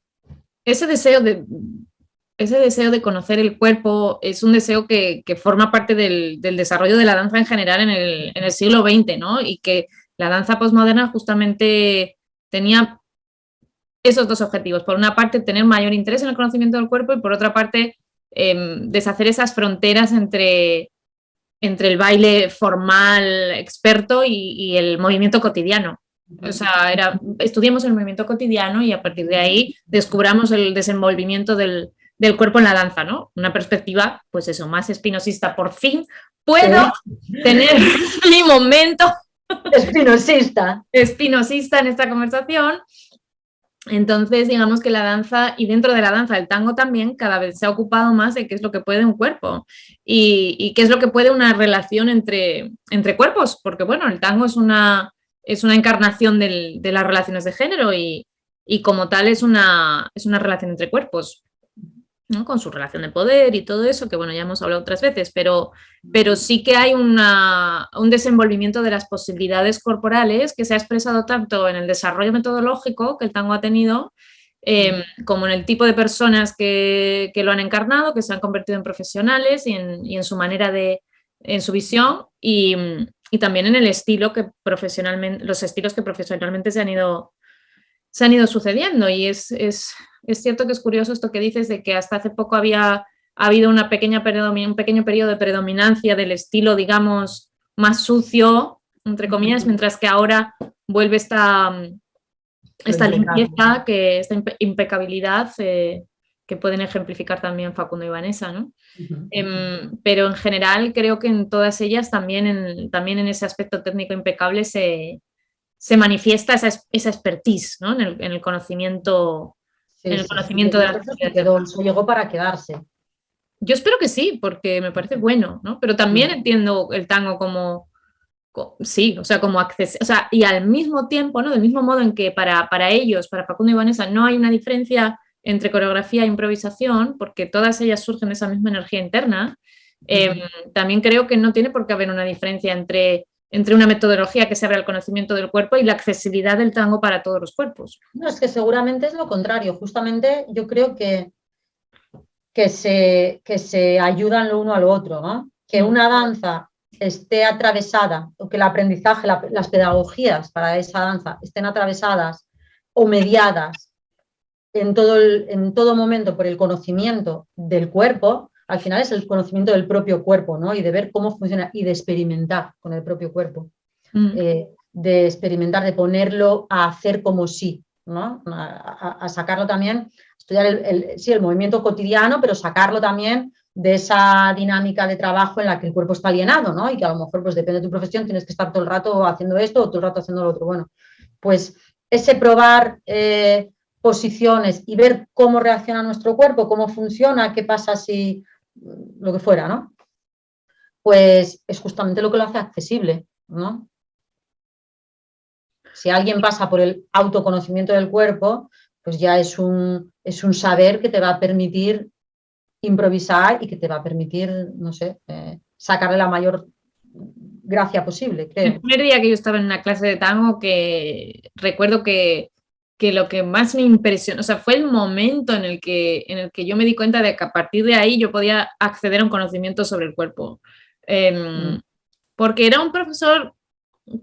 Ese deseo de conocer el cuerpo es un deseo que forma parte del desarrollo de la danza en general en el siglo XX, ¿no? Y que la danza postmoderna justamente tenía esos dos objetivos. Por una parte, tener mayor interés en el conocimiento del cuerpo y por otra parte, deshacer esas fronteras entre el baile formal, experto y el movimiento cotidiano. O sea, estudiemos el movimiento cotidiano y a partir de ahí descubramos el desenvolvimiento del cuerpo en la danza, ¿no? Una perspectiva, pues eso, más espinosista. Por fin puedo tener mi momento espinosista en esta conversación. Entonces, digamos que la danza, y dentro de la danza, el tango también cada vez se ha ocupado más de qué es lo que puede un cuerpo y qué es lo que puede una relación entre cuerpos, porque bueno, el tango es una encarnación de las relaciones de género y como tal es una relación entre cuerpos, ¿no? Con su relación de poder y todo eso, que bueno, ya hemos hablado otras veces, pero sí que hay un desenvolvimiento de las posibilidades corporales que se ha expresado tanto en el desarrollo metodológico que el tango ha tenido, como en el tipo de personas que lo han encarnado, que se han convertido en profesionales y en su manera en su visión y también en el estilo que profesionalmente, los estilos que profesionalmente se han ido sucediendo y es cierto que es curioso esto que dices de que hasta hace poco ha habido un pequeño periodo de predominancia del estilo, digamos, más sucio, entre comillas, mientras que ahora vuelve esta limpieza, esta impecabilidad que pueden ejemplificar también Facundo y Vanessa, ¿no? Pero en general creo que en todas ellas también en ese aspecto técnico impecable se manifiesta esa expertise, ¿no? en el conocimiento, de la actividad. Eso llegó para quedarse. Yo espero que sí, porque me parece bueno, ¿no? Pero también entiendo el tango como sí, o sea, como acceso, o sea, y al mismo tiempo, ¿no? Del mismo modo en que para ellos, para Facundo y Vanessa, no hay una diferencia entre coreografía e improvisación, porque todas ellas surgen de esa misma energía interna, también creo que no tiene por qué haber una diferencia entre una metodología que se abre al conocimiento del cuerpo y la accesibilidad del tango para todos los cuerpos. No, es que seguramente es lo contrario. Justamente yo creo que que se ayudan lo uno al otro, ¿no? Que una danza esté atravesada, o que el aprendizaje, las pedagogías para esa danza estén atravesadas o mediadas en todo momento por el conocimiento del cuerpo, al final es el conocimiento del propio cuerpo, ¿no? Y de ver cómo funciona y de experimentar con el propio cuerpo. De experimentar, de ponerlo a hacer como sí, ¿no? A sacarlo también, estudiar el movimiento cotidiano, pero sacarlo también de esa dinámica de trabajo en la que el cuerpo está alienado, ¿no? Y que a lo mejor, pues depende de tu profesión, tienes que estar todo el rato haciendo esto o todo el rato haciendo lo otro. Bueno, pues ese probar posiciones y ver cómo reacciona nuestro cuerpo, cómo funciona, qué pasa si lo que fuera, ¿no? Pues es justamente lo que lo hace accesible, ¿no? Si alguien pasa por el autoconocimiento del cuerpo, pues ya es un saber que te va a permitir improvisar y que te va a permitir, no sé, sacarle la mayor gracia posible, creo. El primer día que yo estaba en una clase de tango, que recuerdo que lo que más me impresionó, o sea, fue el momento en el que yo me di cuenta de que a partir de ahí yo podía acceder a un conocimiento sobre el cuerpo. Porque era un profesor,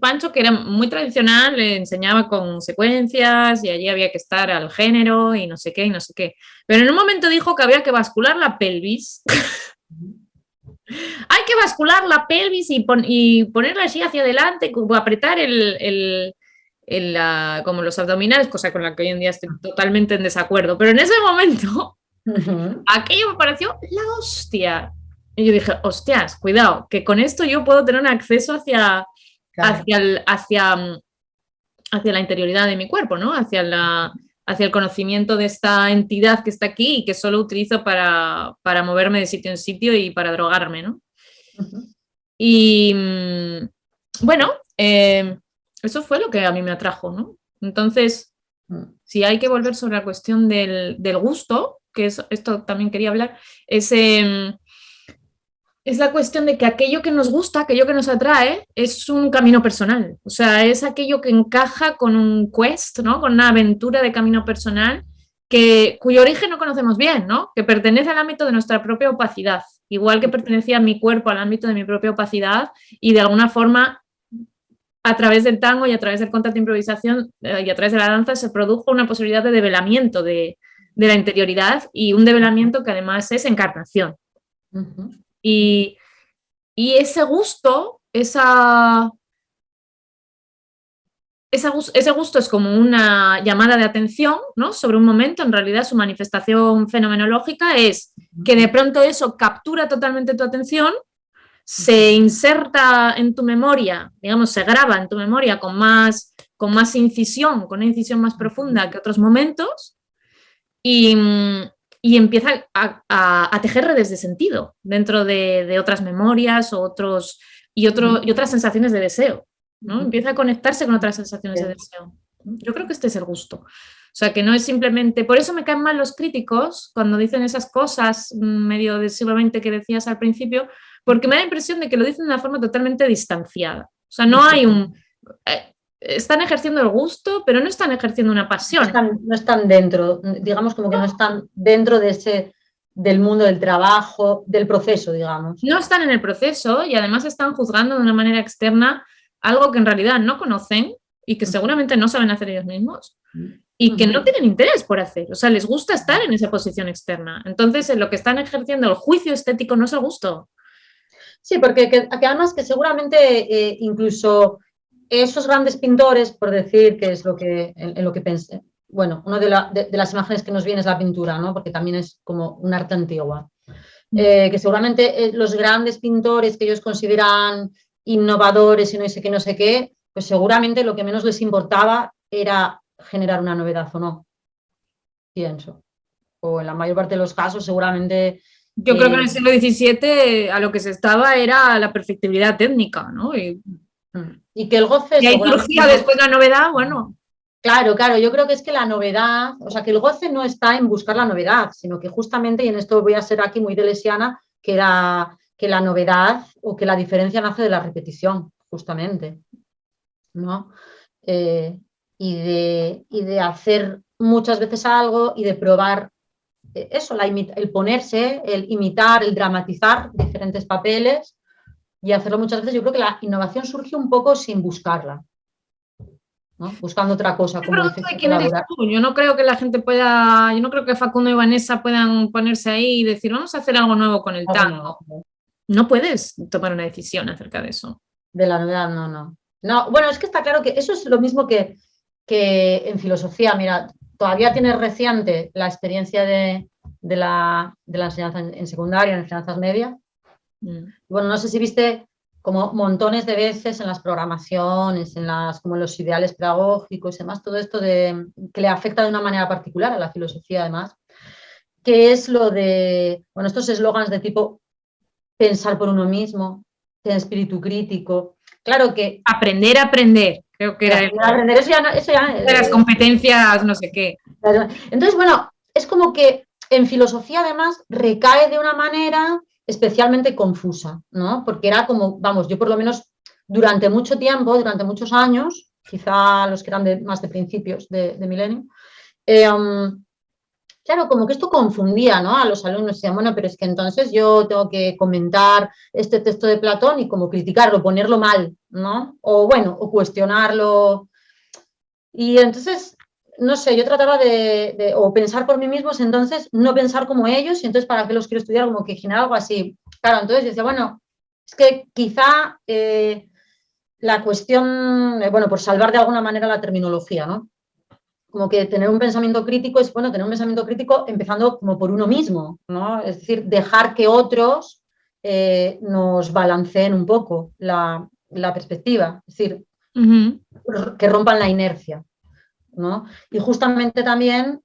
Pancho, que era muy tradicional, le enseñaba con secuencias y allí había que estar al género y no sé qué y no sé qué. Pero en un momento dijo que había que bascular la pelvis. Hay que bascular la pelvis y ponerla así hacia adelante, apretar como los abdominales, cosa con la que hoy en día estoy totalmente en desacuerdo. Pero en ese momento, aquello me pareció la hostia. Y yo dije, hostias, cuidado, que con esto yo puedo tener un acceso hacia la interioridad de mi cuerpo, ¿no? Hacia el conocimiento de esta entidad que está aquí y que solo utilizo para moverme de sitio en sitio y para drogarme, ¿no? Y bueno, eso fue lo que a mí me atrajo, ¿no? Entonces, si hay que volver sobre la cuestión del gusto, que esto también quería hablar, es la cuestión de que aquello que nos gusta, aquello que nos atrae, es un camino personal. O sea, es aquello que encaja con un quest, ¿no? Con una aventura de camino personal cuyo origen no conocemos bien, ¿no? Que pertenece al ámbito de nuestra propia opacidad. Igual que pertenecía mi cuerpo al ámbito de mi propia opacidad y de alguna forma a través del tango y a través del contacto de improvisación y a través de la danza se produjo una posibilidad de develamiento de la interioridad y un develamiento que además es encarnación. Y ese gusto, ese gusto es como una llamada de atención, ¿no? Sobre un momento, en realidad su manifestación fenomenológica es que de pronto eso captura totalmente tu atención, se inserta en tu memoria, digamos, se graba en tu memoria con más incisión, con una incisión más profunda que otros momentos y empieza a tejer redes de sentido dentro de otras memorias y otras sensaciones de deseo, ¿no? Empieza a conectarse con otras sensaciones de deseo. Yo creo que este es el gusto. O sea, que no es simplemente... Por eso me caen mal los críticos cuando dicen esas cosas medio del siglo XX que decías al principio, porque me da la impresión de que lo dicen de una forma totalmente distanciada. O sea, no hay están ejerciendo el gusto, pero no están ejerciendo una pasión. No están dentro, digamos como que no están dentro del mundo del trabajo, del proceso, digamos. No están en el proceso y además están juzgando de una manera externa algo que en realidad no conocen y que seguramente no saben hacer ellos mismos y que no tienen interés por hacer. O sea, les gusta estar en esa posición externa. Entonces, en lo que están ejerciendo el juicio estético no es el gusto. Sí, porque además que seguramente incluso esos grandes pintores, por decir que es en lo que pensé, bueno, una de las imágenes que nos viene es la pintura, ¿no? Porque también es como un arte antigua. Que seguramente los grandes pintores que ellos consideran innovadores y no sé qué, pues seguramente lo que menos les importaba era generar una novedad o no, pienso. O en la mayor parte de los casos seguramente... Yo creo que en el siglo XVII a lo que se estaba era la perfectibilidad técnica, ¿no? Y que el goce... Y ahí surgía después la novedad, bueno... Claro, yo creo que es que la novedad, o sea, que el goce no está en buscar la novedad, sino que justamente, y en esto voy a ser aquí muy deleuziana, que la novedad o que la diferencia nace de la repetición, justamente, ¿no? Y de hacer muchas veces algo y de probar eso, el ponerse, el imitar, el dramatizar diferentes papeles y hacerlo muchas veces. Yo creo que la innovación surge un poco sin buscarla, ¿no? Buscando otra cosa Es como producto de efecto quién eres colaborar. tú. Yo no creo que la gente pueda, yo no creo que Facundo y Vanessa puedan ponerse ahí y decir, vamos a hacer algo nuevo con el tango. No puedes tomar una decisión acerca de eso. De la novedad, no, no. No, bueno, es que está claro que eso es lo mismo que en filosofía. Mira, todavía tienes reciente la experiencia de la enseñanza en secundaria, en enseñanzas medias. Bueno, no sé si viste como montones de veces en las programaciones, como en los ideales pedagógicos y demás, todo esto que le afecta de una manera particular a la filosofía además, que es lo de, bueno, estos eslogans de tipo pensar por uno mismo, tener espíritu crítico. Claro que Aprender a aprender, creo que era aprender, eso ya de las competencias, no sé qué. entonces, bueno, es como que en filosofía además recae de una manera especialmente confusa, ¿no? Porque era como, vamos, yo por lo menos durante mucho tiempo, durante muchos años, quizá los que eran más de principios de milenio, claro, como que esto confundía, ¿no? A los alumnos, decían, bueno, pero es que entonces yo tengo que comentar este texto de Platón y como criticarlo, ponerlo mal, ¿no? O bueno, o cuestionarlo. Y entonces, no sé, yo trataba o pensar por mí mismos, entonces no pensar como ellos, y entonces para qué los quiero estudiar, como que generar algo así. Claro, entonces yo decía, bueno, es que quizá la cuestión, bueno, por salvar de alguna manera la terminología, ¿no? Como que tener un pensamiento crítico es, bueno, tener un pensamiento crítico empezando como por uno mismo, ¿no? Es decir, dejar que otros nos balanceen un poco la perspectiva, es decir, que rompan la inercia, ¿no? Y justamente también,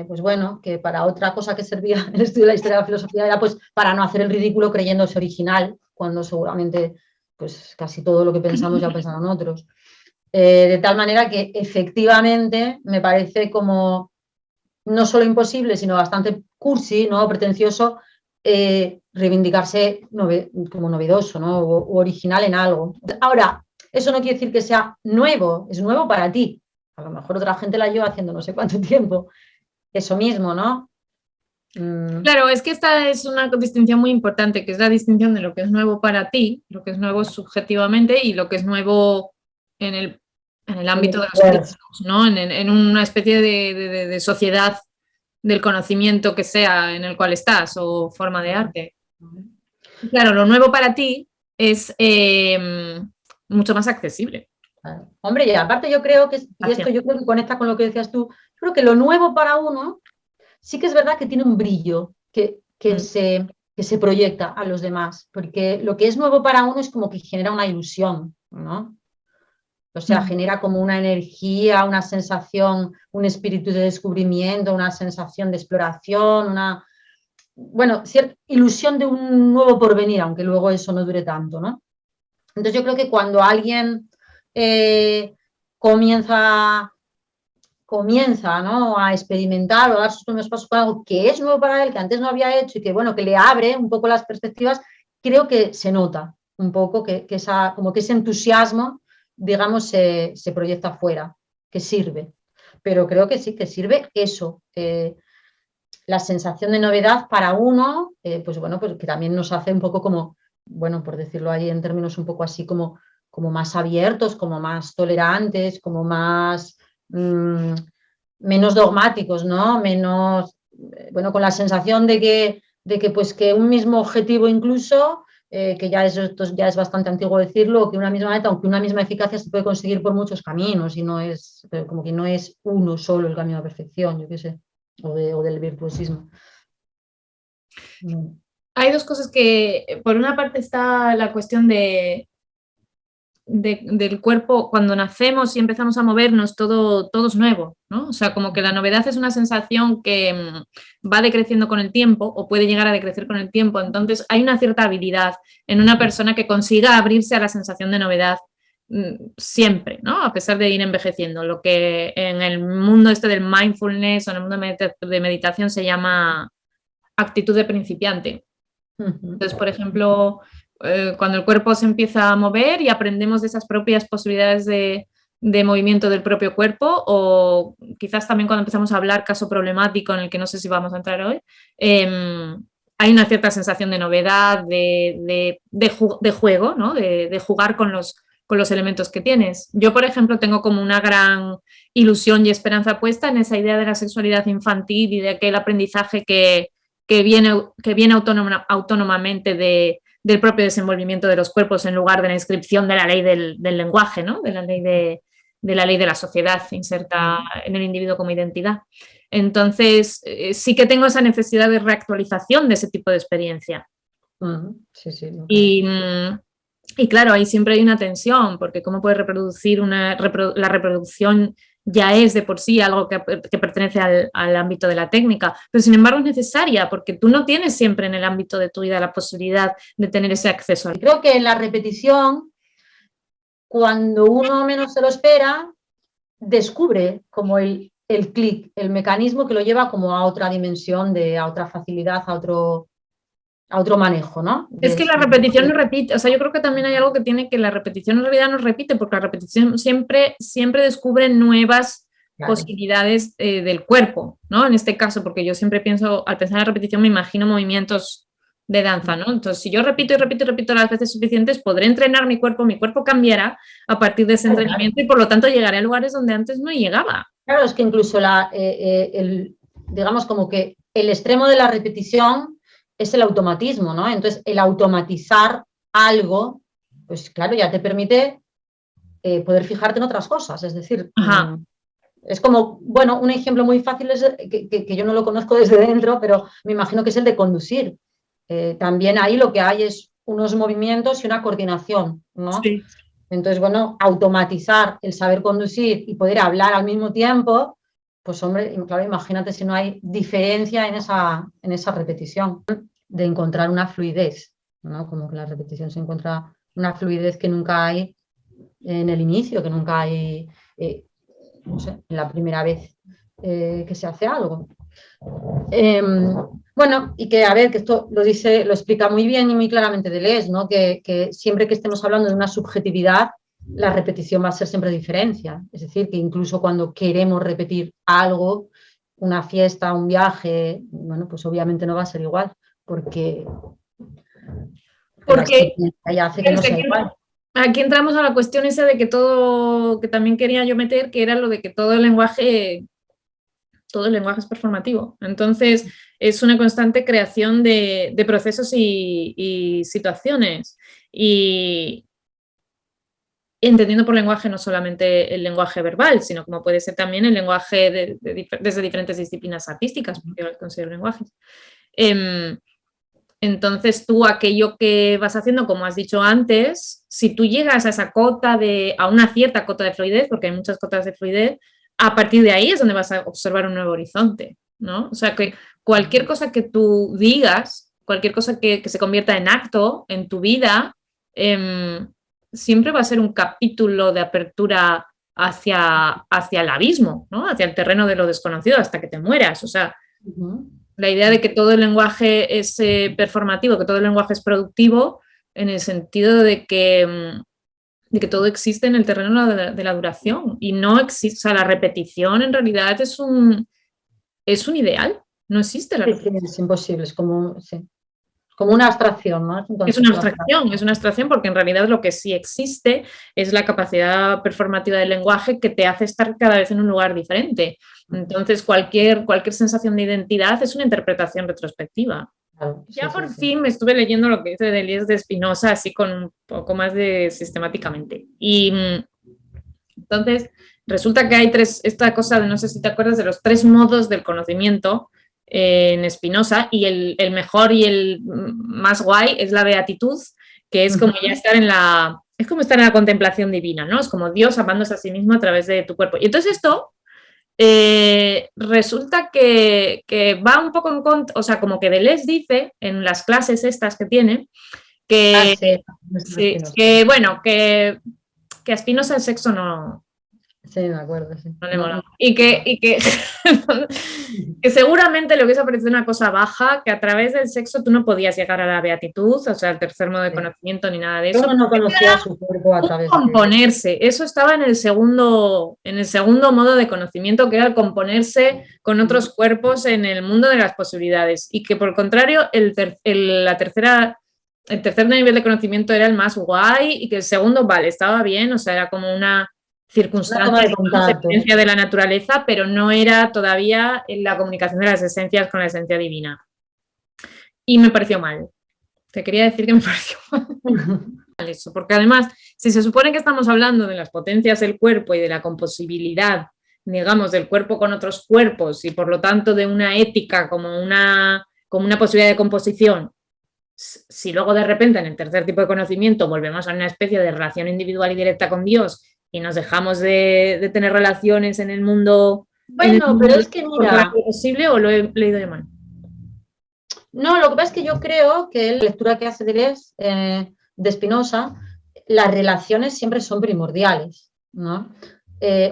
pues bueno, que para otra cosa que servía el estudio de la historia de la filosofía era pues para no hacer el ridículo creyéndose original, cuando seguramente pues casi todo lo que pensamos ya pensaron otros. De tal manera que efectivamente me parece como no solo imposible, sino bastante cursi, ¿no? Pretencioso, reivindicarse como novedoso, ¿no? O original en algo. Ahora, eso no quiere decir que sea nuevo, es nuevo para ti. A lo mejor otra gente la lleva haciendo no sé cuánto tiempo. Eso mismo, ¿no? Claro, es que esta es una distinción muy importante, que es la distinción de lo que es nuevo para ti, lo que es nuevo subjetivamente y lo que es nuevo en el ámbito de los críticos, ¿no? En una especie de sociedad del conocimiento que sea en el cual estás o forma de arte. Claro, lo nuevo para ti es mucho más accesible. Claro. Hombre, y aparte yo creo que, y esto yo creo que conecta con lo que decías tú, creo que lo nuevo para uno sí que es verdad que tiene un brillo que se proyecta a los demás, porque lo que es nuevo para uno es como que genera una ilusión, ¿no? O sea, genera como una energía, una sensación, un espíritu de descubrimiento, una sensación de exploración, bueno, cierta ilusión de un nuevo porvenir, aunque luego eso no dure tanto, ¿no? Entonces yo creo que cuando alguien comienza ¿no? A experimentar o a dar sus primeros pasos con algo que es nuevo para él, que antes no había hecho y que, bueno, que le abre un poco las perspectivas, creo que se nota un poco como que ese entusiasmo, digamos, se proyecta afuera, que sirve. Pero creo que sí, que sirve eso, la sensación de novedad para uno, pues bueno, pues que también nos hace un poco como, bueno, por decirlo ahí en términos un poco así como más abiertos, como más tolerantes, como más menos dogmáticos, ¿no? Menos, bueno, con la sensación de que pues que un mismo objetivo incluso, que esto ya es bastante antiguo decirlo, que una misma meta, aunque una misma eficacia se puede conseguir por muchos caminos y no es, como que no es uno solo el camino a la perfección, yo qué sé, o del virtuosismo. Hay dos cosas que, por una parte está la cuestión del cuerpo, cuando nacemos y empezamos a movernos, todo es nuevo, ¿no? O sea, como que la novedad es una sensación que va decreciendo con el tiempo o puede llegar a decrecer con el tiempo. Entonces, hay una cierta habilidad en una persona que consiga abrirse a la sensación de novedad siempre, ¿no? A pesar de ir envejeciendo. Lo que en el mundo este del mindfulness o en el mundo de meditación se llama actitud de principiante. Entonces, por ejemplo, cuando el cuerpo se empieza a mover y aprendemos de esas propias posibilidades de de movimiento del propio cuerpo, o quizás también cuando empezamos a hablar caso problemático, en el que no sé si vamos a entrar hoy, hay una cierta sensación de novedad, de juego, ¿no? De jugar con los elementos que tienes. Yo, por ejemplo, tengo como una gran ilusión y esperanza puesta en esa idea de la sexualidad infantil y de aquel aprendizaje que viene autónomamente del propio desenvolvimiento de los cuerpos en lugar de la inscripción de la ley del lenguaje, ¿no? De la ley de la sociedad inserta en el individuo como identidad. Entonces, sí que tengo esa necesidad de reactualización de ese tipo de experiencia. Sí, sí. Y claro, ahí siempre hay una tensión, porque cómo puedes reproducir la reproducción ya es de por sí algo que pertenece al ámbito de la técnica, pero sin embargo es necesaria, porque tú no tienes siempre en el ámbito de tu vida la posibilidad de tener ese acceso. Creo que en la repetición, cuando uno menos se lo espera, descubre como el clic, el mecanismo que lo lleva como a otra dimensión, a otra facilidad, a otro manejo, ¿no? Es que la repetición no repite, o sea, yo creo que también hay algo que tiene que la repetición en realidad no repite, porque la repetición siempre descubre nuevas posibilidades del cuerpo, ¿no? En este caso, porque yo siempre pienso, al pensar en la repetición me imagino movimientos de danza, ¿no? Entonces, si yo repito y repito y repito las veces suficientes, podré entrenar mi cuerpo cambiará a partir de ese entrenamiento y por lo tanto llegaré a lugares donde antes no llegaba. Claro, es que incluso digamos como que el extremo de la repetición es el automatismo, ¿no? Entonces, el automatizar algo, pues claro, ya te permite poder fijarte en otras cosas. Es decir, es como, bueno, un ejemplo muy fácil es que yo no lo conozco desde dentro, pero me imagino que es el de conducir. También ahí lo que hay es unos movimientos y una coordinación, ¿no? Sí. Entonces, bueno, automatizar el saber conducir y poder hablar al mismo tiempo, pues hombre, claro, imagínate si no hay diferencia en esa repetición, de encontrar una fluidez, ¿no? Como que la repetición se encuentra una fluidez que nunca hay en el inicio, que nunca hay, no sé, en la primera vez que se hace algo. Bueno, y que a ver, que esto lo explica muy bien y muy claramente Deleuze, ¿no? Que siempre que estemos hablando de una subjetividad, la repetición va a ser siempre diferencia. Es decir, que incluso cuando queremos repetir algo, una fiesta, un viaje, bueno, pues obviamente no va a ser igual, porque ya hace que no sea igual. Aquí entramos a la cuestión esa de que todo, que también quería yo meter, que era lo de que todo el lenguaje es performativo. Entonces, es una constante creación de procesos y situaciones. Y entendiendo por lenguaje no solamente el lenguaje verbal, sino como puede ser también el lenguaje desde diferentes disciplinas artísticas, porque yo considero lenguajes. Entonces, tú aquello que vas haciendo, como has dicho antes, si tú llegas a una cierta cota de fluidez, porque hay muchas cotas de fluidez, a partir de ahí es donde vas a observar un nuevo horizonte, ¿no? O sea, que cualquier cosa que tú digas, cualquier cosa que se convierta en acto en tu vida, siempre va a ser un capítulo de apertura hacia el abismo, ¿no? Hacia el terreno de lo desconocido hasta que te mueras. O sea, la idea de que todo el lenguaje es performativo, que todo el lenguaje es productivo, en el sentido de que todo existe en el terreno de la duración y no existe, o sea, la repetición en realidad es un ideal, no existe la repetición. Sí, es imposible, es como una abstracción, ¿no? Es una abstracción porque en realidad lo que sí existe es la capacidad performativa del lenguaje que te hace estar cada vez en un lugar diferente. Entonces, cualquier sensación de identidad es una interpretación retrospectiva. Claro, ya por fin me estuve leyendo lo que dice Deleuze de Spinoza, así con un poco más de sistemáticamente. Y entonces, resulta que hay esta cosa de, no sé si te acuerdas, de los 3 modos del conocimiento en Spinoza, y el mejor y el más guay es la beatitud, que es como ya estar en la contemplación divina, ¿no? Es como Dios amándose a sí mismo a través de tu cuerpo. Y entonces esto resulta que va un poco en contra, o sea, como que Deleuze dice en las clases estas que tiene, que bueno, que a Spinoza el sexo no Sí, me acuerdo, sí. No le mola. Que seguramente le hubiese parecido una cosa baja, que a través del sexo tú no podías llegar a la beatitud, o sea, al tercer modo de Sí. conocimiento ni nada de Yo eso. no conocía su cuerpo a Un través de... componerse, eso estaba en el segundo modo de conocimiento, que era el componerse con otros cuerpos en el mundo de las posibilidades, y que por el contrario el tercer nivel de conocimiento era el más guay, y que el segundo, vale, estaba bien, o sea, era como una Una toma circunstancia, de digamos, contacto. evidencia de la naturaleza, pero no era todavía en la comunicación de las esencias con la esencia divina. Y me pareció mal. Te quería decir que me pareció mal eso, porque además, si se supone que estamos hablando de las potencias del cuerpo y de la composibilidad, digamos, del cuerpo con otros cuerpos, y por lo tanto de una ética como una posibilidad de composición, si luego de repente en el tercer tipo de conocimiento volvemos a una especie de relación individual y directa con Dios y nos dejamos de tener relaciones en el mundo, Bueno, pero es que por mira, claro posible, o lo he leído de mal. no, lo que pasa es que yo creo que la lectura que hace Deleuze, de Spinoza, las relaciones siempre son primordiales, ¿no?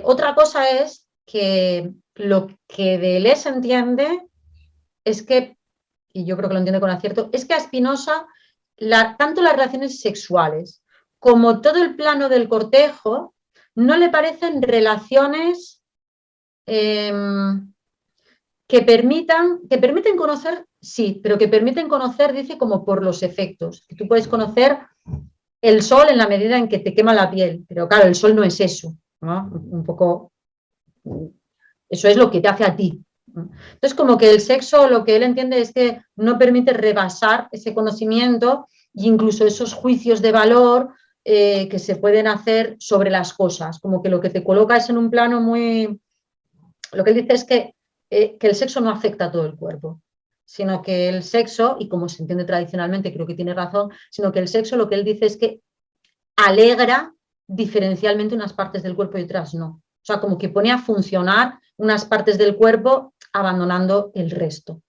Otra cosa es que lo que Deleuze entiende es que, y yo creo que lo entiende con acierto, es que a Spinoza tanto las relaciones sexuales como todo el plano del cortejo no le parecen relaciones eh, que permiten conocer, sí, pero que permiten conocer, dice, como por los efectos. Que tú puedes conocer el sol en la medida en que te quema la piel, pero claro, el sol no es eso, ¿no? Un poco, eso es lo que te hace a ti. Entonces, como que el sexo, lo que él entiende es que no permite rebasar ese conocimiento e incluso esos juicios de valor que se pueden hacer sobre las cosas, como que lo que te coloca es en un plano muy... Lo que él dice es que el sexo no afecta a todo el cuerpo, sino que el sexo, y como se entiende tradicionalmente, creo que tiene razón, sino que el sexo lo que él dice es que alegra diferencialmente unas partes del cuerpo y otras no. O sea, como que pone a funcionar unas partes del cuerpo abandonando el resto,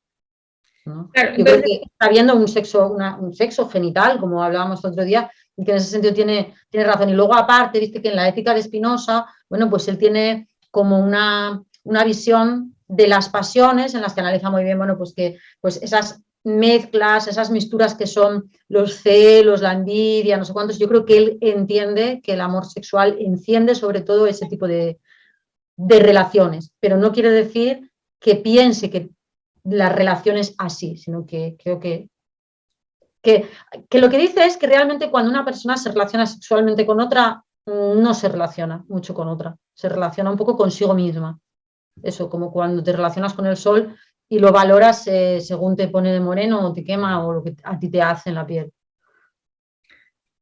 ¿no? Claro, Yo creo entonces, que está habiendo un sexo genital, como hablábamos el otro día, y que en ese sentido tiene razón. Y luego aparte, viste que en la ética de Spinoza, bueno, pues él tiene como una visión de las pasiones en las que analiza muy bien, bueno, pues que pues esas mezclas, esas misturas que son los celos, la envidia, no sé cuántos, yo creo que él entiende que el amor sexual enciende sobre todo ese tipo de relaciones, pero no quiere decir que piense que las relaciones así, sino que creo que lo que dice es que realmente cuando una persona se relaciona sexualmente con otra, no se relaciona mucho con otra, se relaciona un poco consigo misma. Eso, como cuando te relacionas con el sol y lo valoras según te pone de moreno o te quema o lo que a ti te hace en la piel.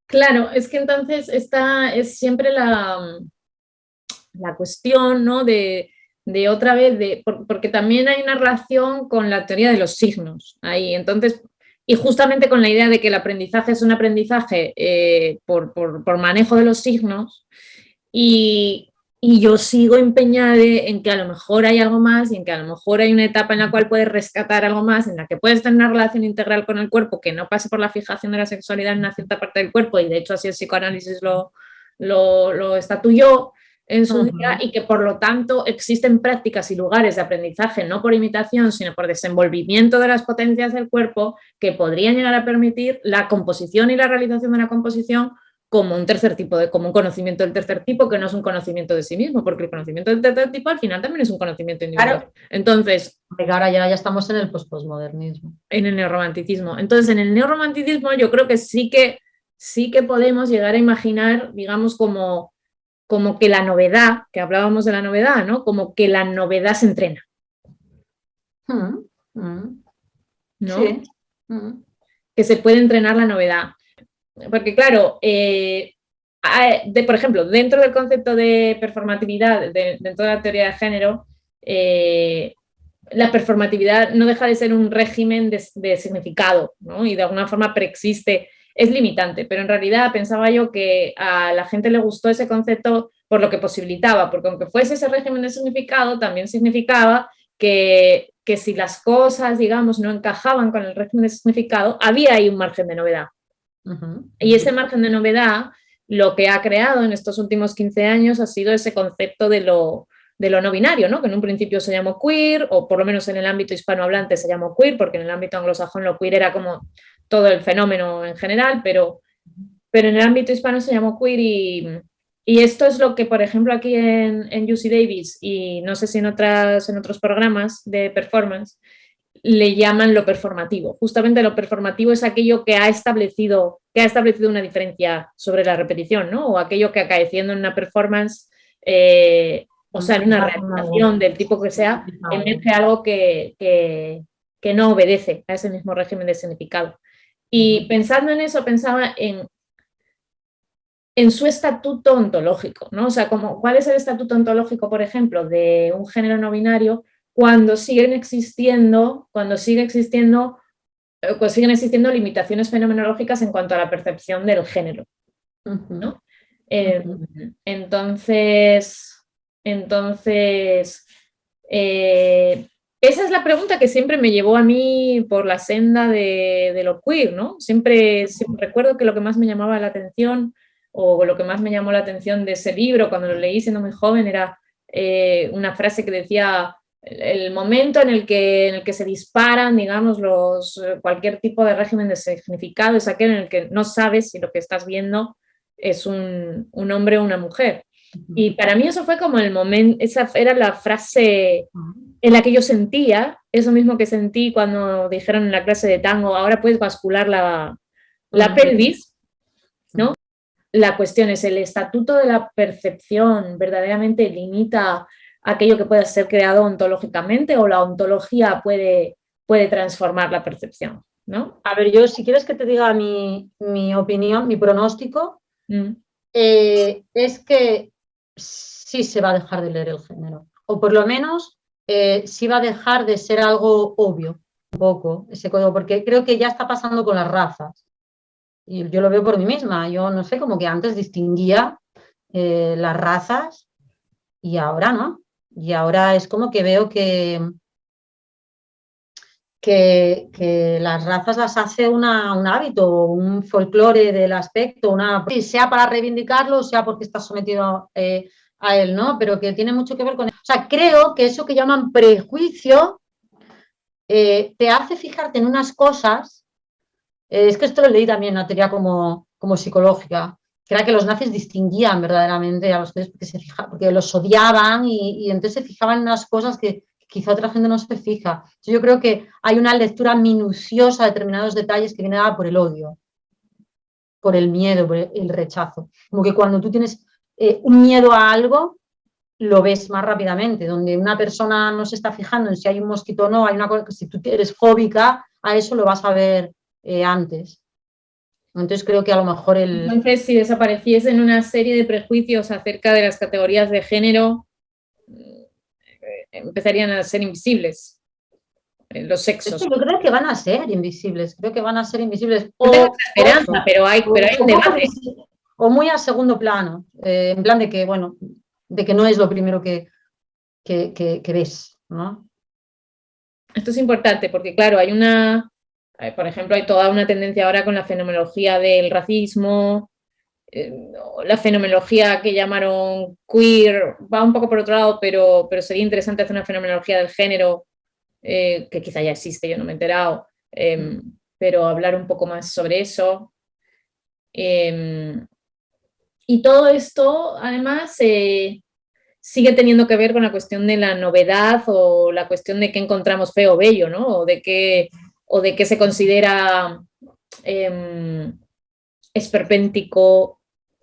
claro, es que entonces esta es siempre la cuestión, ¿no? De otra vez, porque también hay una relación con la teoría de los signos ahí. Entonces, y justamente con la idea de que el aprendizaje es un aprendizaje por manejo de los signos, y, y yo sigo empeñada en que a lo mejor hay algo más y en que a lo mejor hay una etapa en la cual puedes rescatar algo más, en la que puedes tener una relación integral con el cuerpo que no pase por la fijación de la sexualidad en una cierta parte del cuerpo, y de hecho así el psicoanálisis lo estatuyó en su día, y que por lo tanto existen prácticas y lugares de aprendizaje no por imitación, sino por desenvolvimiento de las potencias del cuerpo, que podrían llegar a permitir la composición y la realización de una composición como un tercer tipo, como un conocimiento del tercer tipo, que no es un conocimiento de sí mismo, porque el conocimiento del tercer tipo al final también es un conocimiento individual. Claro. Entonces, Ahora ya estamos en el posmodernismo. en el neorromanticismo. Entonces, en el neorromanticismo yo creo que sí que podemos llegar a imaginar, digamos, como que la novedad, que hablábamos de la novedad, ¿no? Como que la novedad se entrena, ¿no? Sí. Que se puede entrenar la novedad. Porque claro, por ejemplo, dentro del concepto de performatividad, dentro de la teoría de género, la performatividad no deja de ser un régimen de significado, ¿no? Y de alguna forma preexiste, es limitante, pero en realidad pensaba yo que a la gente le gustó ese concepto por lo que posibilitaba, porque aunque fuese ese régimen de significado, también significaba que si las cosas, digamos, no encajaban con el régimen de significado, había ahí un margen de novedad. Y ese margen de novedad lo que ha creado en estos últimos 15 años ha sido ese concepto de lo no binario, ¿no? Que en un principio se llamó queer, o por lo menos en el ámbito hispanohablante se llamó queer, porque en el ámbito anglosajón lo queer era como todo el fenómeno en general, pero en el ámbito hispano se llamó queer y esto es lo que, por ejemplo, aquí en UC Davis y no sé si en otros programas de performance, le llaman lo performativo. Justamente lo performativo es aquello que ha establecido una diferencia sobre la repetición, ¿no? O aquello que acaeciendo en una performance, o sea, en una realización del tipo que sea, emerge algo que no obedece a ese mismo régimen de significado. Y pensando en eso, pensaba en su estatuto ontológico, ¿no? O sea, ¿cuál es el estatuto ontológico, por ejemplo, de un género no binario cuando siguen existiendo limitaciones fenomenológicas en cuanto a la percepción del género, ¿no? Entonces, esa es la pregunta que siempre me llevó a mí por la senda de lo queer, ¿no? Siempre recuerdo que lo que más me llamaba la atención o lo que más me llamó la atención de ese libro cuando lo leí siendo muy joven era una frase que decía el momento en el que se disparan, digamos, cualquier tipo de régimen de significado es aquel en el que no sabes si lo que estás viendo es un hombre o una mujer. Y para mí eso fue como el momento, esa era la frase en la que yo sentía, eso mismo que sentí cuando dijeron en la clase de tango, ahora puedes bascular la pelvis, ¿no? La cuestión es, ¿el estatuto de la percepción verdaderamente limita aquello que pueda ser creado ontológicamente o la ontología puede transformar la percepción, ¿no? A ver, yo si quieres que te diga mi opinión, mi pronóstico, es que sí se va a dejar de leer el género, o por lo menos sí va a dejar de ser algo obvio, un poco, ese código, porque creo que ya está pasando con las razas. Y yo lo veo por mí misma, yo no sé, como que antes distinguía las razas y ahora no. Y ahora es como que veo que las razas las hace un hábito, un folclore del aspecto, sea para reivindicarlo, sea porque está sometido a él, ¿no? Pero que tiene mucho que ver con... O sea, creo que eso que llaman prejuicio te hace fijarte en unas cosas. Es que esto lo leí también en una teoría como psicológica, que era que los nazis distinguían verdaderamente a los judíos porque los odiaban y entonces se fijaban en unas cosas que quizá otra gente no se fija. Yo creo que hay una lectura minuciosa de determinados detalles que viene dada por el odio, por el miedo, por el rechazo. Como que cuando tú tienes un miedo a algo, lo ves más rápidamente. Donde una persona no se está fijando en si hay un mosquito o no, hay una cosa que si tú eres fóbica a eso lo vas a ver antes. Entonces creo que a lo mejor Entonces, si desapareciesen una serie de prejuicios acerca de las categorías de género, empezarían a ser invisibles los sexos. Yo creo que van a ser invisibles, creo que van a ser invisibles. No tengo esperanza, pero hay un debate. O muy a segundo plano, en plan de que, bueno, de que no es lo primero que ves, ¿no? Esto es importante porque, claro, por ejemplo, hay toda una tendencia ahora con la fenomenología del racismo, la fenomenología que llamaron queer, va un poco por otro lado, pero sería interesante hacer una fenomenología del género, que quizá ya existe, yo no me he enterado, pero hablar un poco más sobre eso. Y todo esto, además, sigue teniendo que ver con la cuestión de la novedad o la cuestión de qué encontramos feo o bello, ¿no? O de qué se considera esperpéntico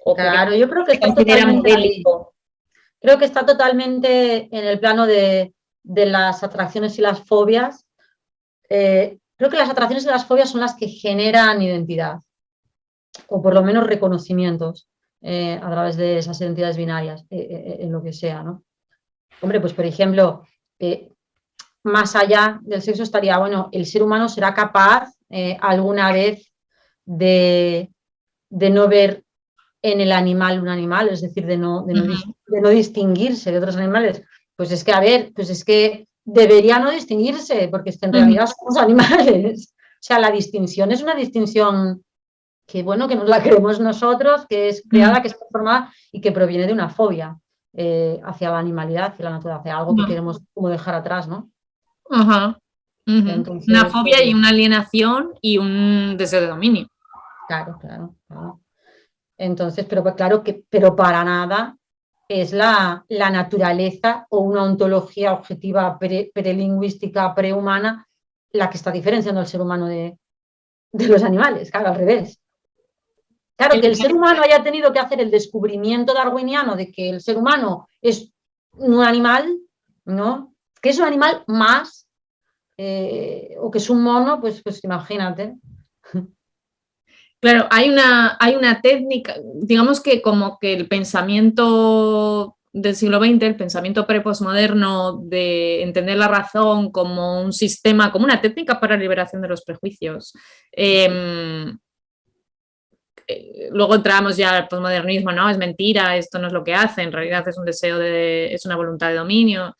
o claro, yo creo que se considera modélico. Creo que está totalmente en el plano de las atracciones y las fobias. Creo que las atracciones y las fobias son las que generan identidad, o por lo menos reconocimientos a través de esas identidades binarias, en lo que sea, ¿no? Hombre, pues por ejemplo, más allá del sexo estaría, bueno, el ser humano será capaz alguna vez de no ver en el animal un animal, es decir, de no distinguirse de otros animales. Pues es que, a ver, pues es que debería no distinguirse, porque es que en realidad somos animales. O sea, la distinción es una distinción que bueno, que nos la creemos nosotros, que es creada, que es formada y que proviene de una fobia hacia la animalidad, hacia la naturaleza, hacia algo que queremos como dejar atrás, ¿no? Ajá. Una Entonces, fobia y una alienación y un deseo de dominio. claro, claro, claro. Entonces, pero pues, claro que, pero para nada es la naturaleza o una ontología objetiva prelingüística, prehumana, la que está diferenciando al ser humano de los animales, claro, al revés. Claro, que el ser humano haya tenido que hacer el descubrimiento darwiniano de que el ser humano es un animal, ¿no? Que es un animal más, o que es un mono, pues imagínate. Claro, hay una técnica, digamos que como que el pensamiento del siglo XX, el pensamiento pre-postmoderno de entender la razón como un sistema, como una técnica para la liberación de los prejuicios. Luego entramos ya al postmodernismo, ¿no? Es mentira, esto no es lo que hace, en realidad es un deseo es una voluntad de dominio,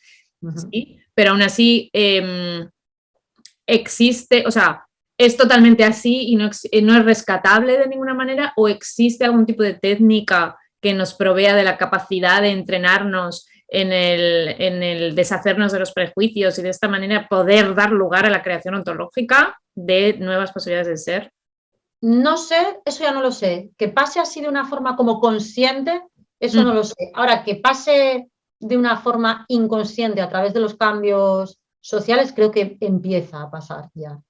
¿sí? Pero aún así existe, o sea, ¿es totalmente así y no es rescatable de ninguna manera? ¿O existe algún tipo de técnica que nos provea de la capacidad de entrenarnos en el deshacernos de los prejuicios y de esta manera poder dar lugar a la creación ontológica de nuevas posibilidades de ser? No sé, eso ya no lo sé. Que pase así de una forma como consciente, eso no lo sé. Ahora, que pase de una forma inconsciente a través de los cambios sociales, creo que empieza a pasar ya.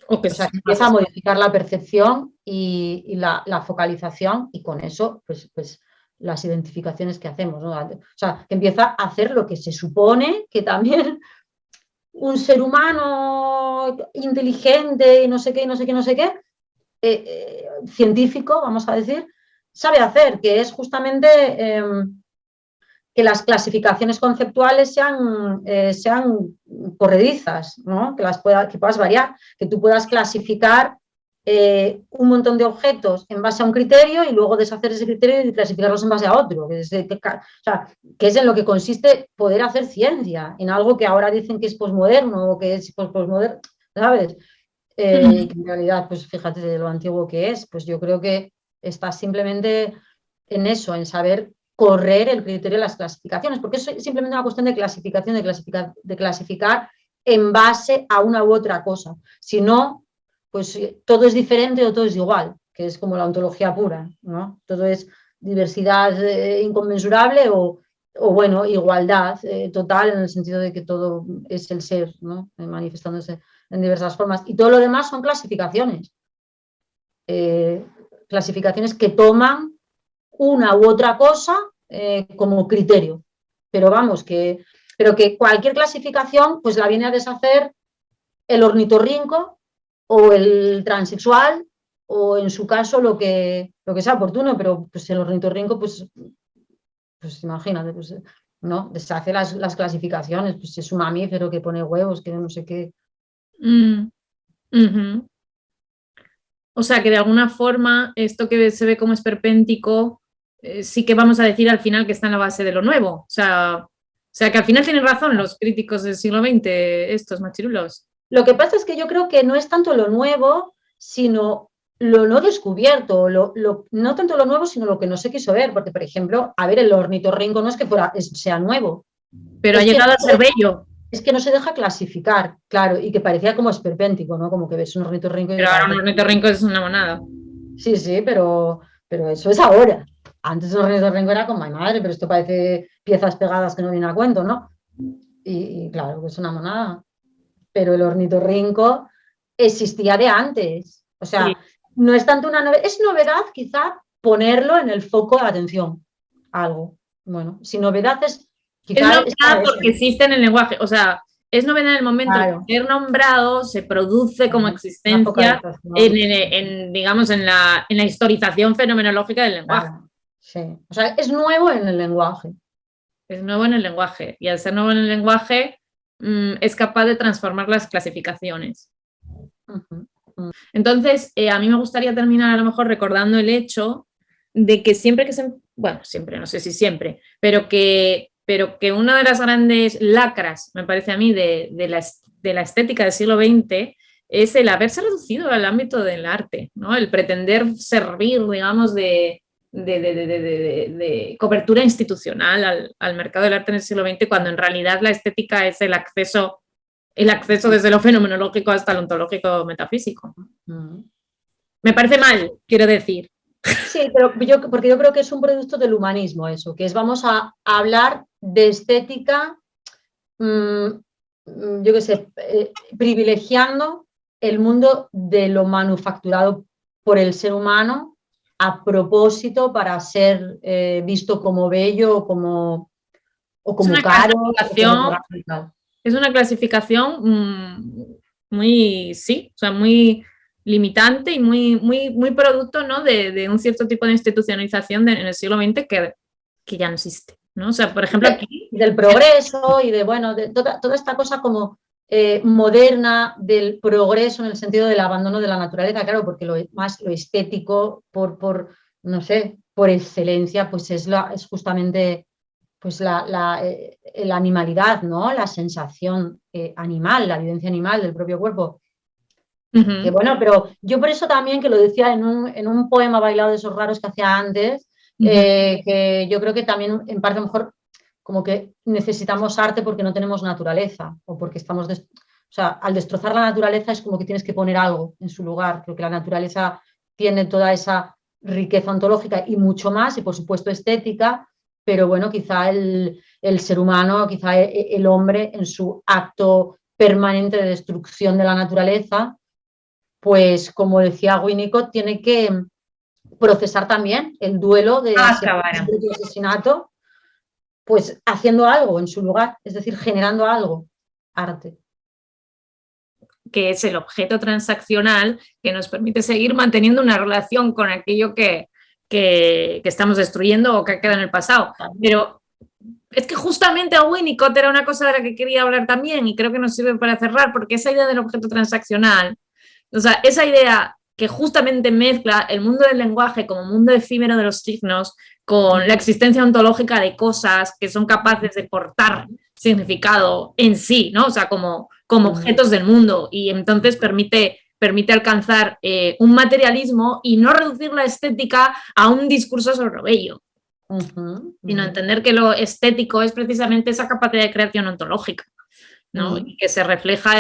O sea, que empieza a modificar la percepción y la focalización, y con eso, pues las identificaciones que hacemos, ¿no? O sea, que empieza a hacer lo que se supone que también un ser humano inteligente, no sé qué, no sé qué, no sé qué, científico, vamos a decir, sabe hacer, que es justamente que las clasificaciones conceptuales sean corredizas, ¿no? Que puedas variar, que tú puedas clasificar un montón de objetos en base a un criterio y luego deshacer ese criterio y clasificarlos en base a otro. Que es en lo que consiste poder hacer ciencia, en algo que ahora dicen que es posmoderno o que es posmoderno, ¿sabes? Que en realidad, pues fíjate de lo antiguo que es, pues yo creo que está simplemente en eso, en saber correr el criterio de las clasificaciones, porque es simplemente una cuestión de clasificación, de clasificar en base a una u otra cosa. Si no, pues todo es diferente o todo es igual, que es como la ontología pura, ¿no? Todo es diversidad inconmensurable o bueno, igualdad total en el sentido de que todo es el ser, ¿no? Manifestándose en diversas formas. Y todo lo demás son clasificaciones. Clasificaciones que toman una u otra cosa como criterio. Pero vamos, pero que cualquier clasificación pues la viene a deshacer el ornitorrinco o el transexual o en su caso lo que sea oportuno, pero pues el ornitorrinco pues imagínate, pues no, deshace las clasificaciones, pues es un mamífero que pone huevos, que no sé qué. O sea que de alguna forma esto que se ve como esperpéntico sí que vamos a decir al final que está en la base de lo nuevo. O sea que al final tienen razón los críticos del siglo XX, estos machirulos. Lo que pasa es que yo creo que no es tanto lo nuevo, sino lo no descubierto, no tanto lo nuevo, sino lo que no se quiso ver, porque, por ejemplo, a ver, el ornitorrinco no es que sea nuevo. Pero ha llegado a ser bello. Es que no se deja clasificar, claro, y que parecía como esperpéntico, ¿no? Como que ves un ornitorrinco y... Pero ahora un ornitorrinco es una monada. Sí, sí, pero eso es ahora. Antes un ornitorrinco era como, ay madre, pero esto parece piezas pegadas que no vienen a cuento, ¿no? Y claro, que es una monada. Pero el ornitorrinco existía de antes. O sea, sí. No es tanto una novedad, es novedad quizá ponerlo en el foco de atención, algo. Bueno, si novedad es... Es novedad porque existe en el lenguaje, o sea, es novedad en el momento claro. de ser nombrado, se produce como existencia digamos, en la historización fenomenológica del lenguaje. Claro. Sí, o sea, es nuevo en el lenguaje. Es nuevo en el lenguaje y al ser nuevo en el lenguaje es capaz de transformar las clasificaciones. Entonces, a mí me gustaría terminar a lo mejor recordando el hecho de que siempre que bueno, siempre, no sé si siempre, pero que una de las grandes lacras, me parece a mí, de la estética del siglo XX es el haberse reducido al ámbito del arte, ¿no? El pretender servir, digamos, de cobertura institucional al mercado del arte en el siglo XX, cuando en realidad la estética es el acceso desde lo fenomenológico hasta lo ontológico metafísico. Me parece mal, quiero decir. Sí, pero porque yo creo que es un producto del humanismo eso, que es vamos a hablar de estética, yo qué sé, privilegiando el mundo de lo manufacturado por el ser humano a propósito para ser visto como bello o como caro. Es una clasificación muy, sí, o sea, muy limitante y muy producto, ¿no? de un cierto tipo de institucionalización en el siglo XX que ya no existe, ¿no? O sea, por ejemplo, aquí... Del progreso y de toda esta cosa como moderna del progreso en el sentido del abandono de la naturaleza, claro, porque lo estético no sé, por excelencia, pues es justamente pues la animalidad, ¿no? La sensación animal, la vivencia animal del propio cuerpo. Que bueno, pero yo por eso también, que lo decía en un poema bailado de esos raros que hacía antes, que yo creo que también en parte a lo mejor como que necesitamos arte porque no tenemos naturaleza o porque estamos... o sea, al destrozar la naturaleza es como que tienes que poner algo en su lugar, porque la naturaleza tiene toda esa riqueza ontológica y mucho más, y por supuesto estética, pero bueno, quizá el ser humano, quizá el hombre en su acto permanente de destrucción de la naturaleza, pues como decía Winnicott, tiene que procesar también el duelo de asesinato, pues haciendo algo en su lugar, es decir, generando algo, arte. Que es el objeto transaccional que nos permite seguir manteniendo una relación con aquello que estamos destruyendo o que queda en el pasado. Pero es que justamente a Winnicott era una cosa de la que quería hablar también y creo que nos sirve para cerrar, porque esa idea del objeto transaccional, o sea, esa idea que justamente mezcla el mundo del lenguaje como mundo efímero de los signos con la existencia ontológica de cosas que son capaces de portar significado en sí, ¿no? O sea, como objetos del mundo, y entonces permite alcanzar un materialismo y no reducir la estética a un discurso sobre lo bello, sino entender que lo estético es precisamente esa capacidad de creación ontológica, ¿no? Y que se refleja